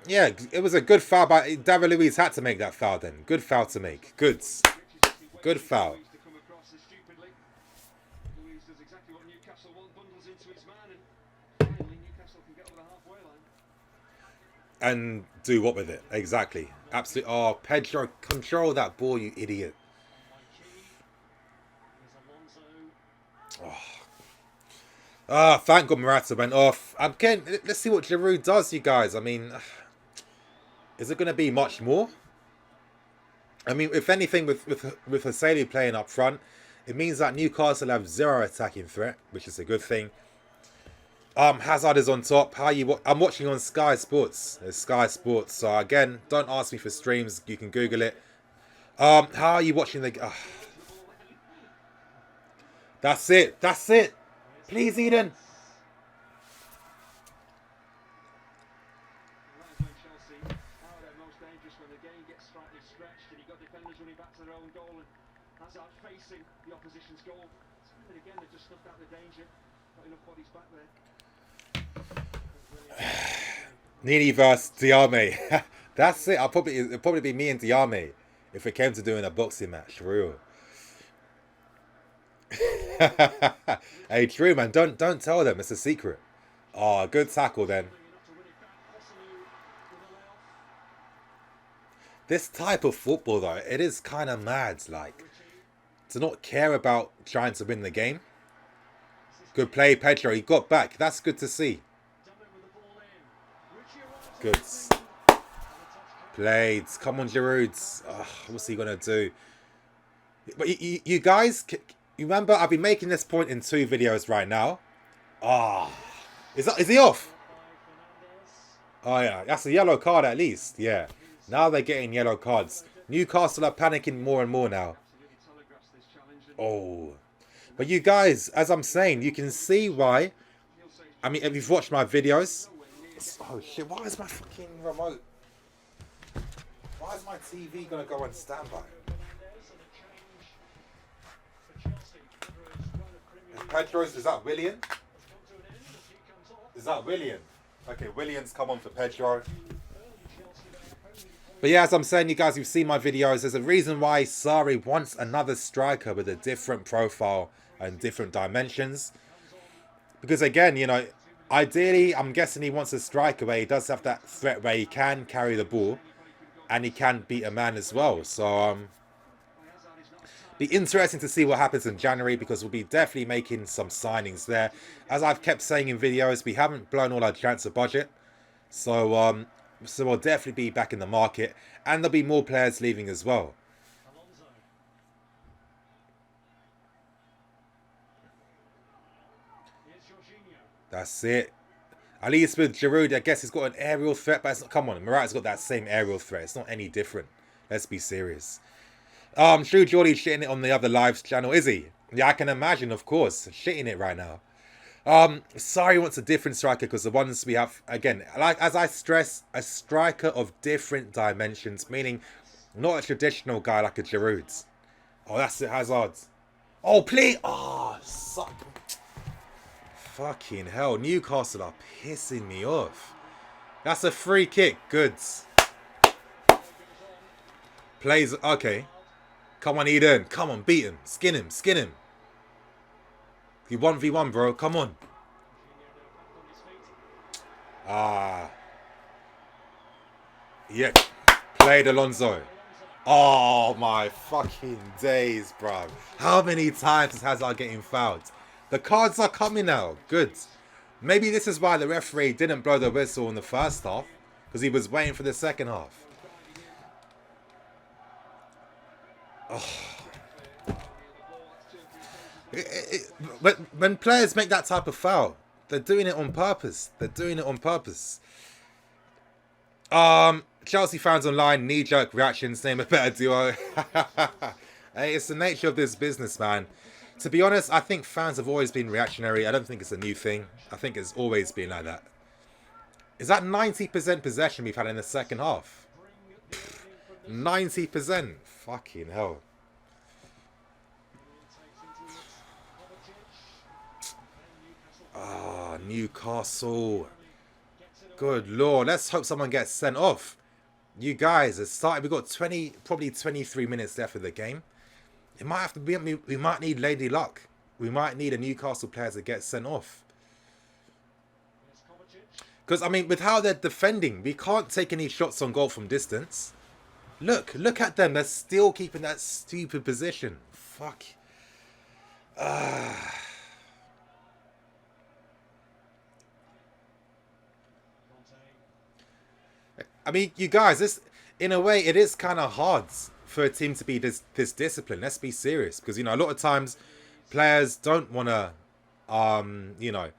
Yeah, it was a good foul, but David Luiz had to make that foul then. Good foul to make. Goods. Good foul. And do what with it? Exactly. Absolutely. Oh, Pedro, control that ball, you idiot. Oh. Thank God Morata went off. Again, let's see what Giroud does, you guys. I mean, is it going to be much more? I mean, if anything, with Haseli playing up front, it means that Newcastle have zero attacking threat, which is a good thing. Hazard is on top. I'm watching on Sky Sports. It's Sky Sports. So again, don't ask me for streams. You can Google it. How are you watching the... That's it. That's it. Please, Eden. Nini versus Diame. That's it. It'll probably be me and Diame if it came to doing a boxing match. For real. Hey, true man. Don't tell them. It's a secret. Oh, good tackle then. This type of football though, it is kind of mad. Like, to not care about trying to win the game. Good play, Pedro. He got back. That's good to see. Good. Played. Come on, Giroud. What's he going to do? But you guys, you remember I've been making this point in 2 videos right now. Is he off? Oh, yeah. That's a yellow card at least. Yeah. Now they're getting yellow cards. Newcastle are panicking more and more now. Oh. But you guys, as I'm saying, you can see why. I mean, if you've watched my videos... Oh shit, why is my fucking remote... Why is my TV going to go on standby? Pedro's, is that William? Is that William? Okay, William's come on for Pedro. But yeah, as I'm saying, you guys, you've seen my videos. There's a reason why Sarri wants another striker with a different profile and different dimensions. Because again, you know, ideally, I'm guessing he wants a striker where he does have that threat where he can carry the ball and he can beat a man as well. So, be interesting to see what happens in January, because we'll be definitely making some signings there. As I've kept saying in videos, we haven't blown all our transfer budget. So, so we'll definitely be back in the market, and there'll be more players leaving as well. That's it. At least with Giroud, I guess he's got an aerial threat, but it's not, come on, Morata's got that same aerial threat. It's not any different. Let's be serious. True Geordie's shitting it on the other lives channel, is he? Yeah, I can imagine, of course. Shitting it right now. Sorry wants a different striker because the ones we have, again, like as I stress, a striker of different dimensions, meaning not a traditional guy like a Giroud. Oh, that's it, Hazard. Oh, please. Oh, fucking hell. Newcastle are pissing me off. That's a free kick. Goods. Plays. Okay. Come on, Eden. Come on, beat him. Skin him. Skin him. You 1v1, bro. Come on. Ah. Yeah. Played Alonso. Oh, my fucking days, bro. How many times is Hazard getting fouled? The cards are coming now. Good. Maybe this is why the referee didn't blow the whistle in the first half. Because he was waiting for the second half. Oh. When players make that type of foul, they're doing it on purpose. They're doing it on purpose. Chelsea fans online, knee-jerk reactions, name a better duo. Hey, it's the nature of this business, man. To be honest, I think fans have always been reactionary. I don't think it's a new thing. I think it's always been like that. Is that 90% possession we've had in the second half? 90%. Fucking hell. Ah, Newcastle. Good lord. Let's hope someone gets sent off. You guys, it's started. We've got probably 23 minutes left of the game. It might have to be. We might need Lady Luck. We might need a Newcastle player to get sent off. Because, I mean, with how they're defending, we can't take any shots on goal from distance. Look at them. They're still keeping that stupid position. Fuck. I mean, you guys, this, in a way, it is kind of hard for a team to be this disciplined. Let's be serious. Because, you know, a lot of times players don't want to, you know,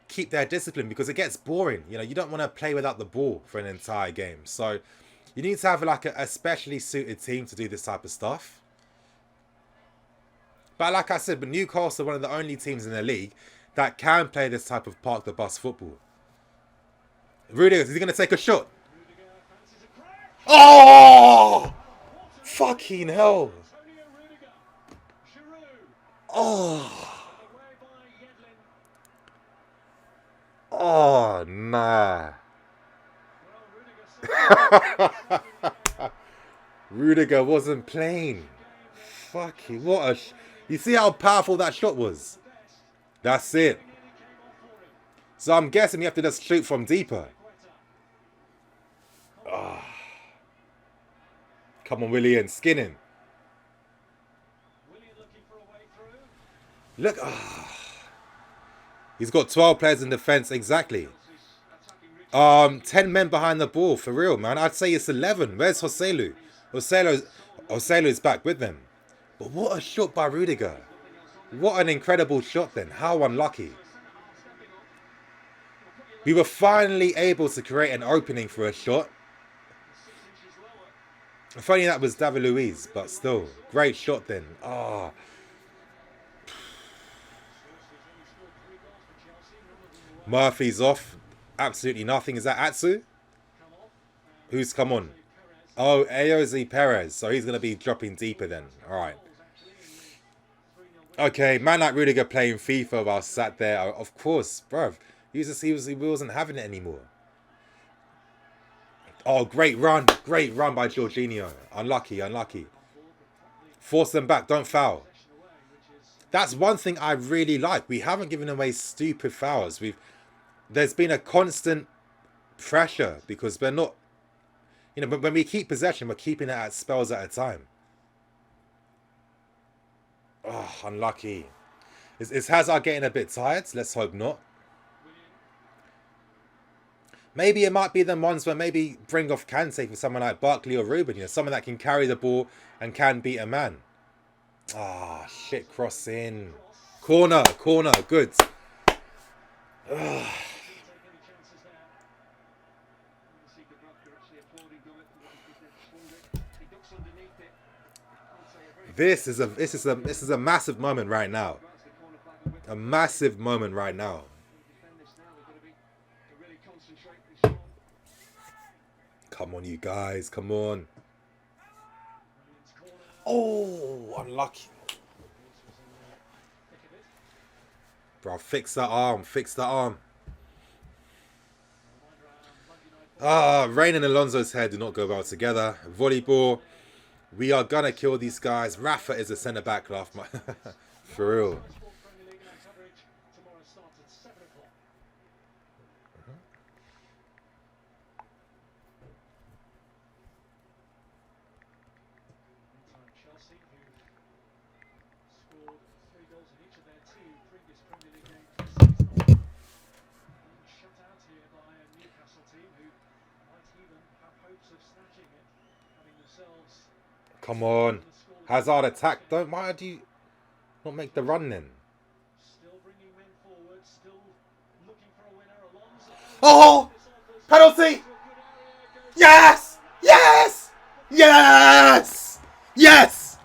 keep their discipline because it gets boring. You know, you don't want to play without the ball for an entire game. So you need to have like a specially suited team to do this type of stuff. But like I said, but Newcastle are one of the only teams in the league that can play this type of park the bus football. Rudiger, is he going to take a shot? Oh! Fucking hell. Oh. Oh, nah. Rudiger wasn't playing. Fucking, what a... You see how powerful that shot was? That's it. So I'm guessing you have to just shoot from deeper. Oh. Come on, Willian, skin him. Look, he's got 12 players in defense, exactly. 10 men behind the ball, for real, man. I'd say it's 11. Where's Joselu? Joselu's back with them. But what a shot by Rudiger. What an incredible shot then. How unlucky. We were finally able to create an opening for a shot. Funny that was David Luiz, but still. Great shot then. Ah. Murphy's off. Absolutely nothing. Is that Atsu? Who's come on? Oh, Ayoze Perez. So he's going to be dropping deeper then. Alright. Okay, man like Rudiger playing FIFA while sat there. Of course, bruv. He wasn't having it anymore. Oh, great run. Great run by Jorginho. Unlucky, unlucky. Force them back. Don't foul. That's one thing I really like. We haven't given away stupid fouls. There's been a constant pressure because we're not... You know, but when we keep possession, we're keeping it at spells at a time. Oh, unlucky. Is Hazard getting a bit tired? Let's hope not. Maybe it might be the ones where maybe bring off Kante for someone like Barkley or Ruben. You know, someone that can carry the ball and can beat a man. Ah, shit, cross in. Corner, good. This is a massive moment right now. A massive moment right now. Come on, you guys. Come on. Oh, unlucky. Bro, fix that arm. Fix that arm. Rain and Alonso's head do not go well together. Volleyball. We are going to kill these guys. Rafa is a centre-back, laugh. For real. Come on. Hazard attack. Why do you not make the run then? Oh! Penalty! Yes! Yes! Yes! Yes!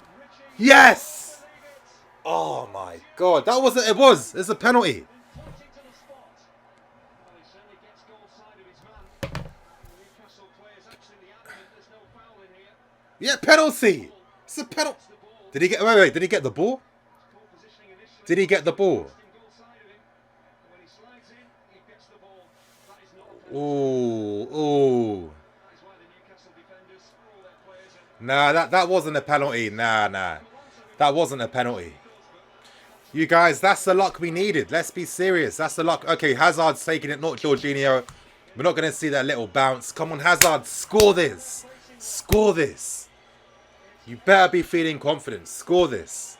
Yes! Oh my god. That wasn't... It was. It's a penalty. Yeah, penalty. It's a penalty. Did he get... Wait. Did he get the ball? Did he get the ball? Ooh. Nah, that wasn't a penalty. Nah. That wasn't a penalty. You guys, that's the luck we needed. Let's be serious. That's the luck. Okay, Hazard's taking it, not Jorginho. We're not going to see that little bounce. Come on, Hazard. Score this. Score this. You better be feeling confident. Score this.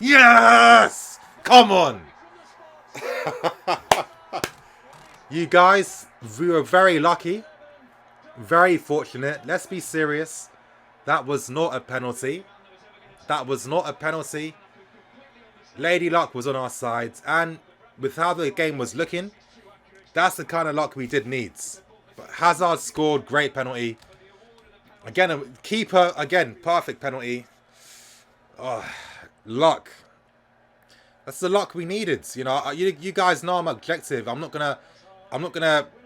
Yes! Come on. You guys, we were very lucky. Very fortunate. Let's be serious. That was not a penalty. That was not a penalty. Lady Luck was on our side. And with how the game was looking, that's the kind of luck we did need. But Hazard scored. Great penalty. Again, a keeper. Again, perfect penalty. Oh, luck. That's the luck we needed. You know, you guys know I'm objective. I'm not gonna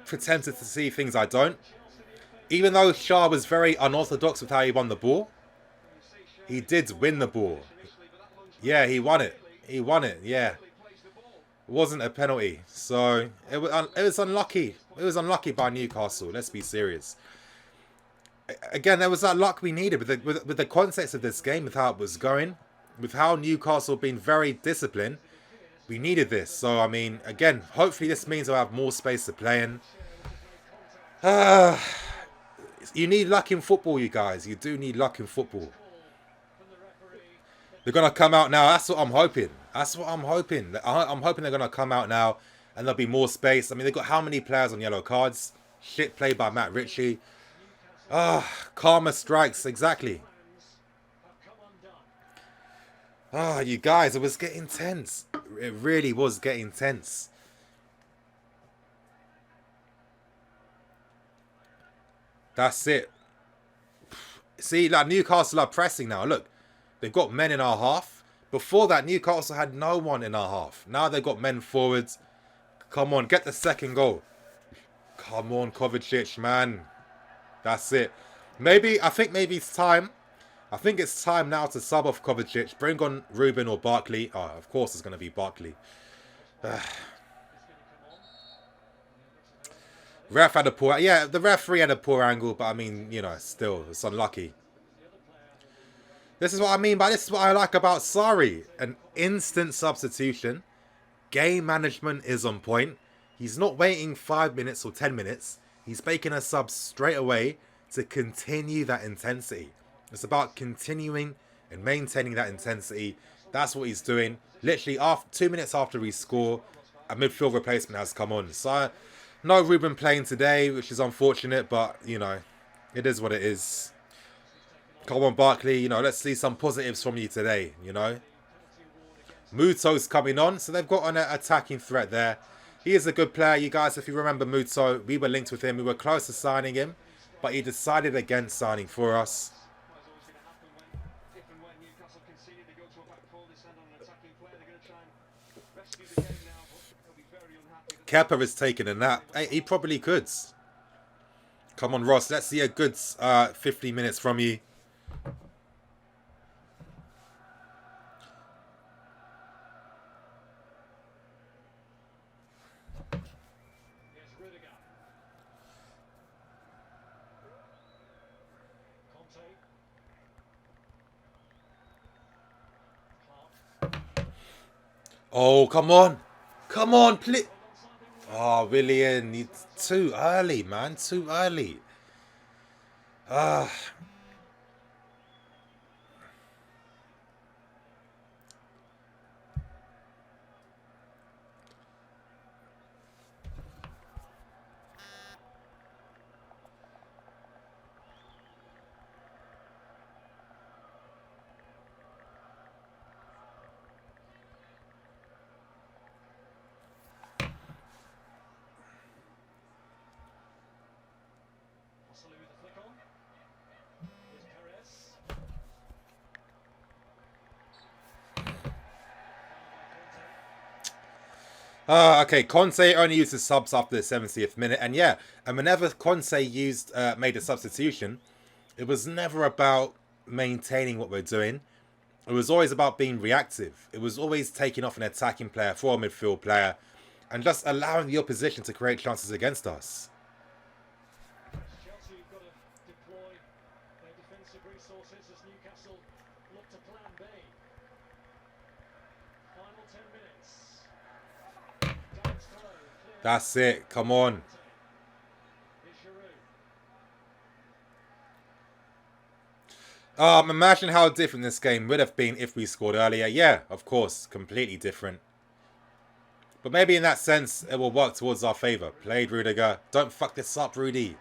pretend to see things I don't. Even though Shah was very unorthodox with how he won the ball, he did win the ball. Yeah, he won it. He won it. Yeah, it wasn't a penalty. So it was unlucky. It was unlucky by Newcastle. Let's be serious. Again, there was that luck we needed with the context of this game, with how it was going, with how Newcastle been very disciplined. We needed this. So, I mean, again, hopefully this means I'll have more space to play in. You need luck in football, you guys. You do need luck in football. They're going to come out now. That's what I'm hoping. That's what I'm hoping. I'm hoping they're going to come out now and there'll be more space. I mean, they've got how many players on yellow cards? Shit play by Matt Ritchie. Karma strikes. Exactly. You guys, it was getting tense. It really was getting tense. That's it. See, like Newcastle are pressing now. Look, they've got men in our half. Before that, Newcastle had no one in our half. Now they've got men forwards. Come on, get the second goal. Come on, Kovacic, man. That's it. I think maybe it's time. I think it's time now to sub off Kovacic. Bring on Ruben or Barkley. Oh, of course it's going to be Barkley. Ref had a poor... Yeah, the referee had a poor angle, but I mean, you know, still, it's unlucky. This is what I mean by... This is what I like about Sarri. An instant substitution. Game management is on point. He's not waiting 5 minutes or 10 minutes. He's making a sub straight away to continue that intensity. It's about continuing and maintaining that intensity. That's what he's doing. Literally, 2 minutes after we score, a midfield replacement has come on. So, no Ruben playing today, which is unfortunate, but, you know, it is what it is. Come on, Barkley, you know, let's see some positives from you today, you know. Muto's coming on, so they've got an attacking threat there. He is a good player, you guys. If you remember Muto, we were linked with him. We were close to signing him, but he decided against signing for us. Kepa is taking a nap. Hey, he probably could. Come on, Ross. Let's see a good 50 minutes from you. Oh, come on. Come on, please. Oh, Willian, it's too early, man. Too early. Ah. Okay, Conte only used his subs after the 70th minute, and yeah, and whenever Conte made a substitution, it was never about maintaining what we're doing. It was always about being reactive. It was always taking off an attacking player for a midfield player, and just allowing the opposition to create chances against us. Chelsea have got to deploy their defensive resources as Newcastle look to plan B. Final 10 minutes. That's it. Come on. Imagine how different this game would have been if we scored earlier. Yeah, of course, completely different. But maybe in that sense, it will work towards our favour. Played Rudiger. Don't fuck this up, Rudy.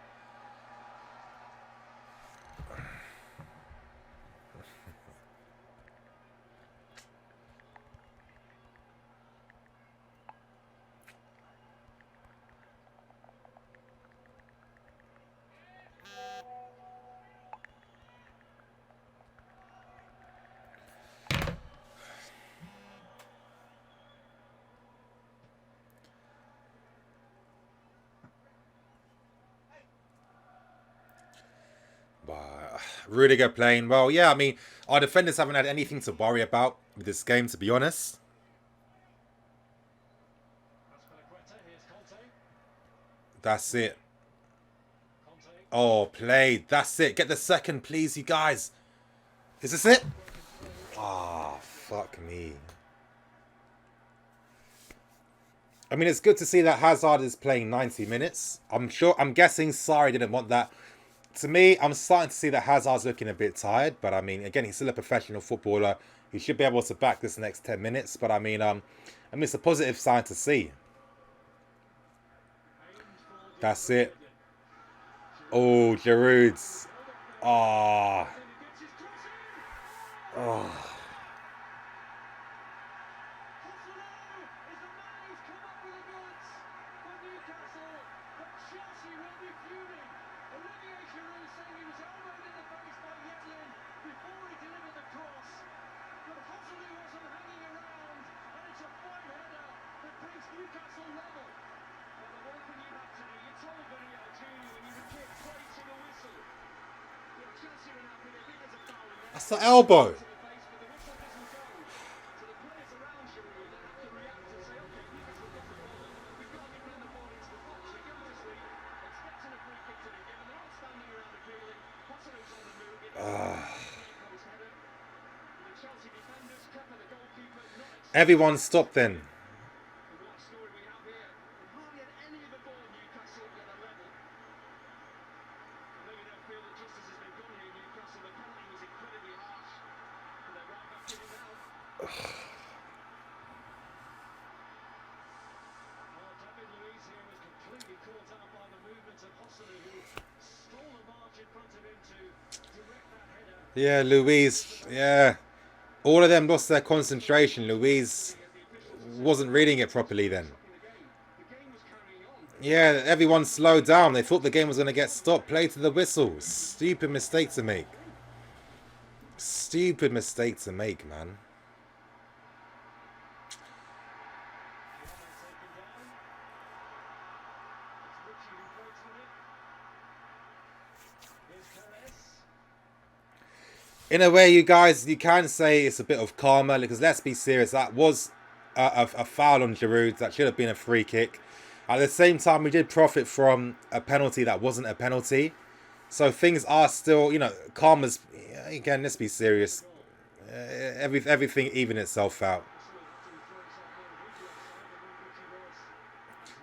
Rudiger playing well. Yeah, I mean, our defenders haven't had anything to worry about with this game, to be honest. That's it. Oh, played. That's it. Get the second, please, you guys. Is this it? Ah, oh, fuck me. I mean, it's good to see that Hazard is playing 90 minutes. I'm guessing Sarri didn't want that. To me, I'm starting to see that Hazard's looking a bit tired. But I mean, again, he's still a professional footballer. He should be able to back this next 10 minutes. But I mean, it's a positive sign to see. That's it. Oh, Giroud's. Ah. Oh. That's the elbow. Everyone stop then. Yeah, Luis. Yeah. All of them lost their concentration. Luis wasn't reading it properly then. Yeah, everyone slowed down. They thought the game was going to get stopped. Play to the whistles. Stupid mistake to make. Stupid mistake to make, man. In a way, you guys, you can say it's a bit of karma, because let's be serious, that was a foul on Giroud. That should have been a free kick. At the same time, we did profit from a penalty that wasn't a penalty. So things are still, you know, karma's, again, let's be serious. Everything even itself out.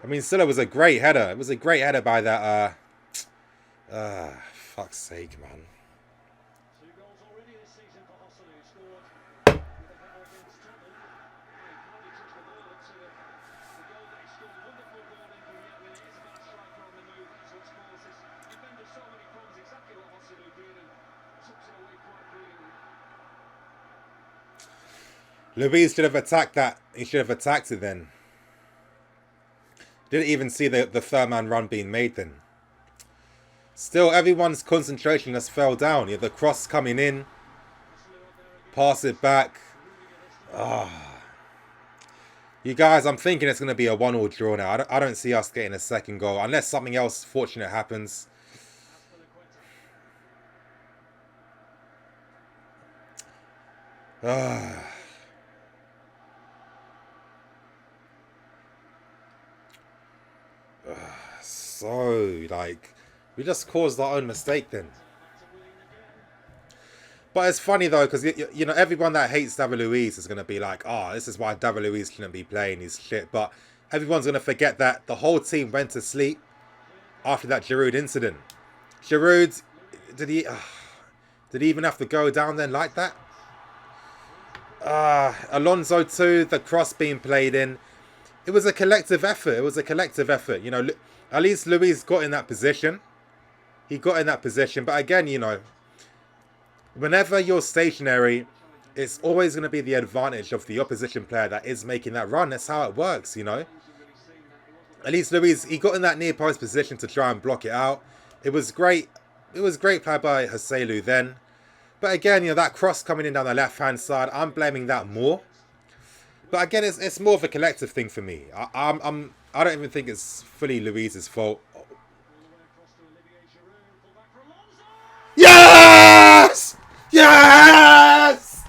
I mean, still, it was a great header. It was a great header by that, fuck's sake, man. Luiz should have attacked that. He should have attacked it then. Didn't even see the third man run being made then. Still, everyone's concentration just fell down. You have the cross coming in. Pass it back. You guys, I'm thinking it's going to be a 1-1 draw now. I don't see us getting a second goal. Unless something else fortunate happens. So, like, we just caused our own mistake then. But it's funny though, because you know, everyone that hates David Luiz is going to be like, oh, this is why David Luiz shouldn't be playing his shit. But everyone's going to forget that the whole team went to sleep after that Giroud incident. Giroud, did he even have to go down then like that? Alonso too, the cross being played in. It was a collective effort. It was a collective effort. You know, at least Luiz got in that position. He got in that position. But again, you know, whenever you're stationary, it's always going to be the advantage of the opposition player that is making that run. That's how it works, you know. At least Luiz, he got in that near post position to try and block it out. It was great. It was great play by Joselu then. But again, you know, that cross coming in down the left-hand side, I'm blaming that more. But again, it's more of a collective thing for me. I don't even think it's fully Luiz's fault. Yes! Yes!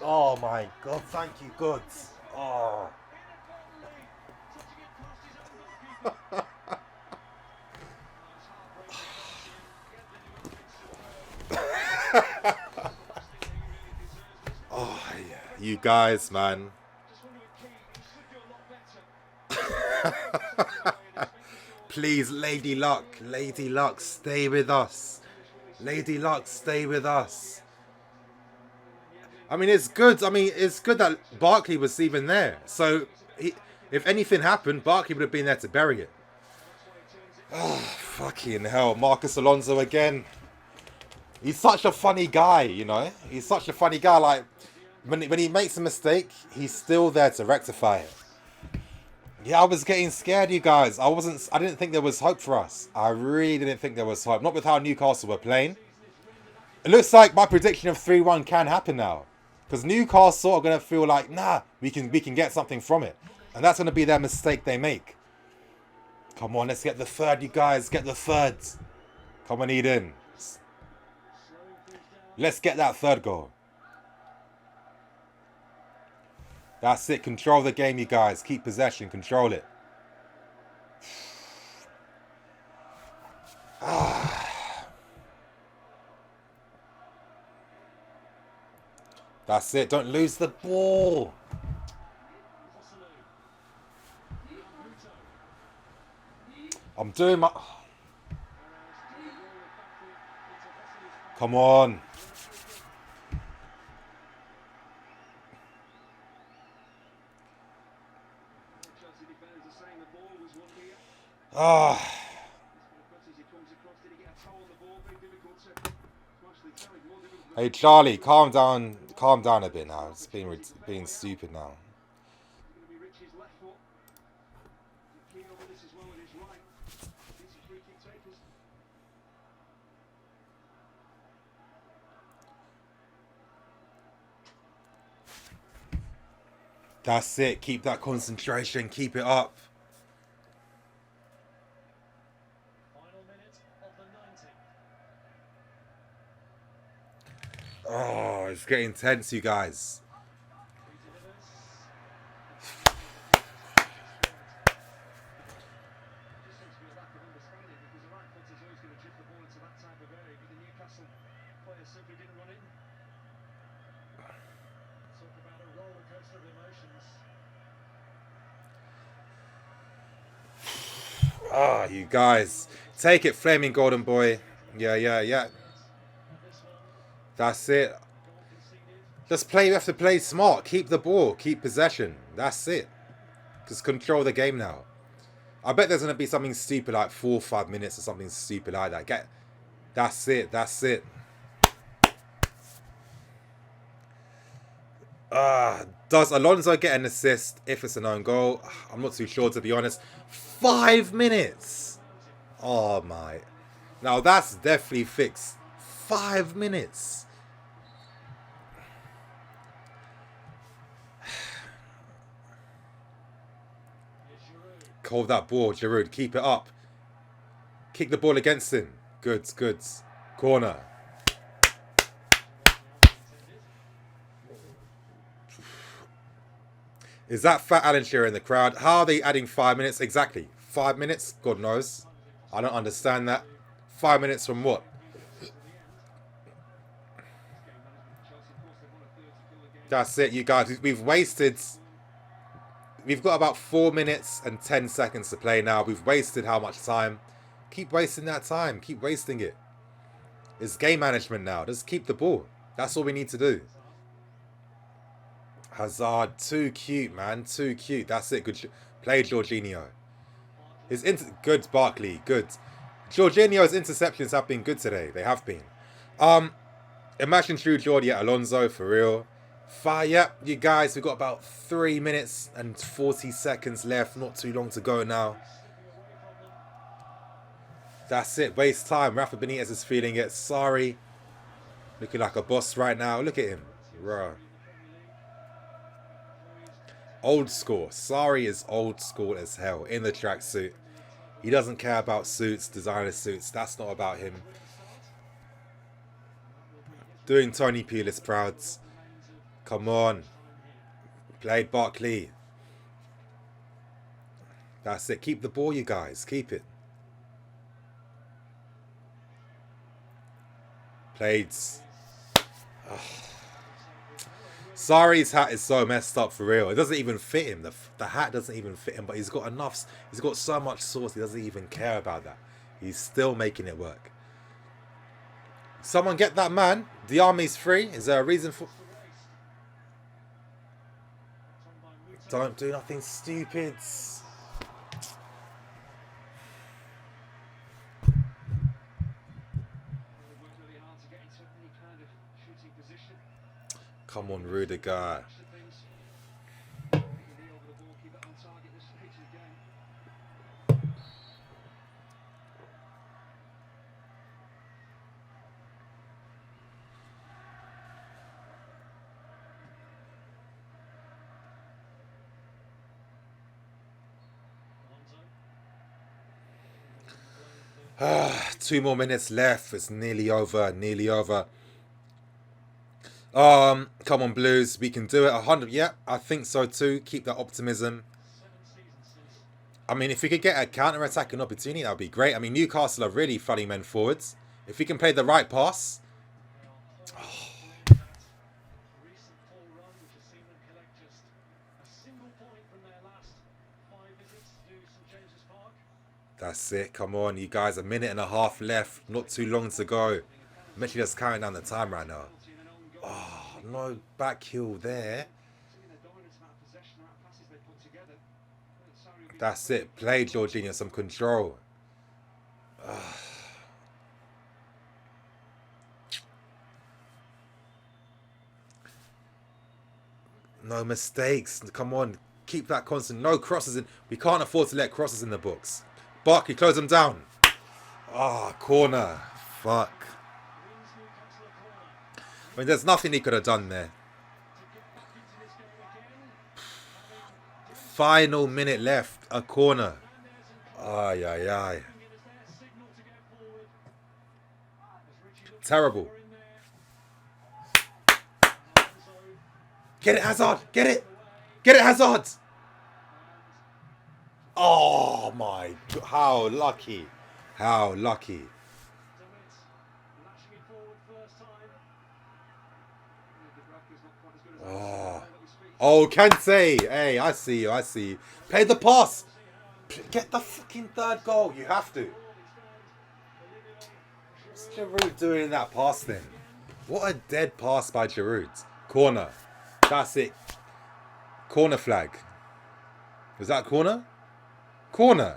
Oh my God! Thank you, God. Oh. Oh, yeah. You guys, man. Please, Lady Luck, stay with us. Lady Luck, stay with us. I mean, it's good. I mean, it's good that Barkley was even there. So, if anything happened, Barkley would have been there to bury it. Oh, fucking hell. Marcus Alonso again. He's such a funny guy, you know. He's such a funny guy. Like, when he makes a mistake, he's still there to rectify it. Yeah, I was getting scared, you guys. I didn't think there was hope for us. I really didn't think there was hope. Not with how Newcastle were playing. It looks like my prediction of 3-1 can happen now. Because Newcastle are going to feel like, nah, we can get something from it. And that's going to be their mistake they make. Come on, let's get the third, you guys. Get the third. Come on, Eden. Let's get that third goal. That's it. Control the game, you guys. Keep possession. Control it. That's it. Don't lose the ball. I'm doing my... Come on. Hey Charlie, calm down a bit now. It's being stupid now. That's it. Keep that concentration. Keep it up. Final minute of the 90. Oh, it's getting tense, you guys. He delivers. Just seems to be a lack of understanding because the right foot is always going to chip the ball into that type of area, but the Newcastle players simply didn't run it. Talk about a roller coaster of emotions. Ah, you guys. Take it, Flaming Golden Boy. Yeah. That's it. Just play. You have to play smart. Keep the ball. Keep possession. That's it. Just control the game now. I bet there's going to be something stupid like 4 or 5 minutes or something stupid like that. That's it. That's it. Does Alonso get an assist if it's an own goal? I'm not too sure, to be honest. 5 minutes. Oh, my. Now, that's definitely fixed. 5 minutes. Hold that ball, Giroud. Keep it up. Kick the ball against him. Goods. Corner. Is that fat Alan Shearer in the crowd? How are they adding 5 minutes? Exactly. 5 minutes? God knows. I don't understand that. 5 minutes from what? That's it, you guys. We've wasted... We've got about 4 minutes and 10 seconds to play now. We've wasted how much time? Keep wasting that time. Keep wasting it. It's game management now. Just keep the ball. That's all we need to do. Hazard, too cute, man. Too cute. That's it. Good play, Jorginho. Good, Barkley. Good. Jorginho's interceptions have been good today. They have been. Imagine True Jordi at Alonso, for real. Yep, you guys, we've got about 3 minutes and 40 seconds left. Not too long to go now. That's it. Waste time. Rafa Benitez is feeling it. Sorry. Looking like a boss right now. Look at him. Bro. Old school. Sorry is old school as hell. In the tracksuit. He doesn't care about suits, designer suits. That's not about him. Doing Tony Pulis prouds. Come on. Play Barkley. That's it. Keep the ball, you guys. Keep it. Played. Oh. Sari's hat is so messed up, for real. It doesn't even fit him. The hat doesn't even fit him, but he's got enough. He's got so much sauce, he doesn't even care about that. He's still making it work. Someone get that man. The army's free. Is there a reason for... Don't do nothing stupid. Come on, Rudiger. Two more minutes left. It's nearly over. Nearly over. Come on, Blues. We can do it. 100. Yeah, I think so too. Keep that optimism. I mean, if we could get a counter-attacking opportunity, that would be great. I mean, Newcastle are really flooding men forwards. If we can play the right pass. Oh. That's it. Come on, you guys. 1.5 minutes left. Not too long to go. I'm actually just counting down the time right now. Oh, no back heel there. That's it. Play, Jorginho. Some control. No mistakes. Come on. Keep that constant. No crosses in. We can't afford to let crosses in the books. Barkley, close them down. Corner. Fuck. I mean, there's nothing he could have done there. Final minute left. A corner. Ay, ay, ay. Terrible. Get it, Hazard. Get it. Get it, Hazard. Oh, my God. How lucky. How lucky. Oh. Oh, Kante. Hey, I see you. I see you. Play the pass. Get the fucking third goal. You have to. What's Giroud doing in that pass then? What a dead pass by Giroud. Corner. That's it. Corner flag. Was that corner? Corner.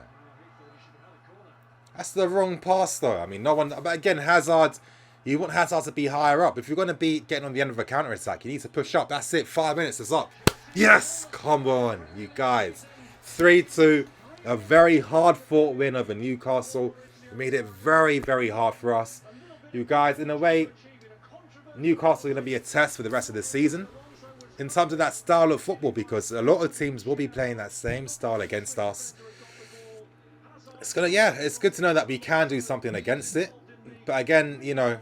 That's the wrong pass though. I mean, no one... But again, Hazard... You want Hazard to be higher up. If you're going to be getting on the end of a counter-attack, you need to push up. That's it. 5 minutes is up. Yes! Come on, you guys. 3-2. A very hard-fought win over Newcastle. It made it very, very hard for us. You guys, in a way, Newcastle are going to be a test for the rest of the season. In terms of that style of football, because a lot of teams will be playing that same style against us. It's gonna, yeah, it's good to know that we can do something against it. But again, you know,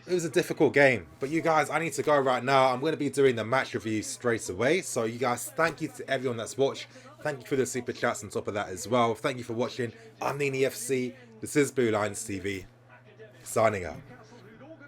it was a difficult game. But you guys, I need to go right now. I'm going to be doing the match review straight away. So you guys, thank you to everyone that's watched. Thank you for the super chats on top of that as well. Thank you for watching. I'm NEWCASTLE. This is Blue Lines TV. Signing out.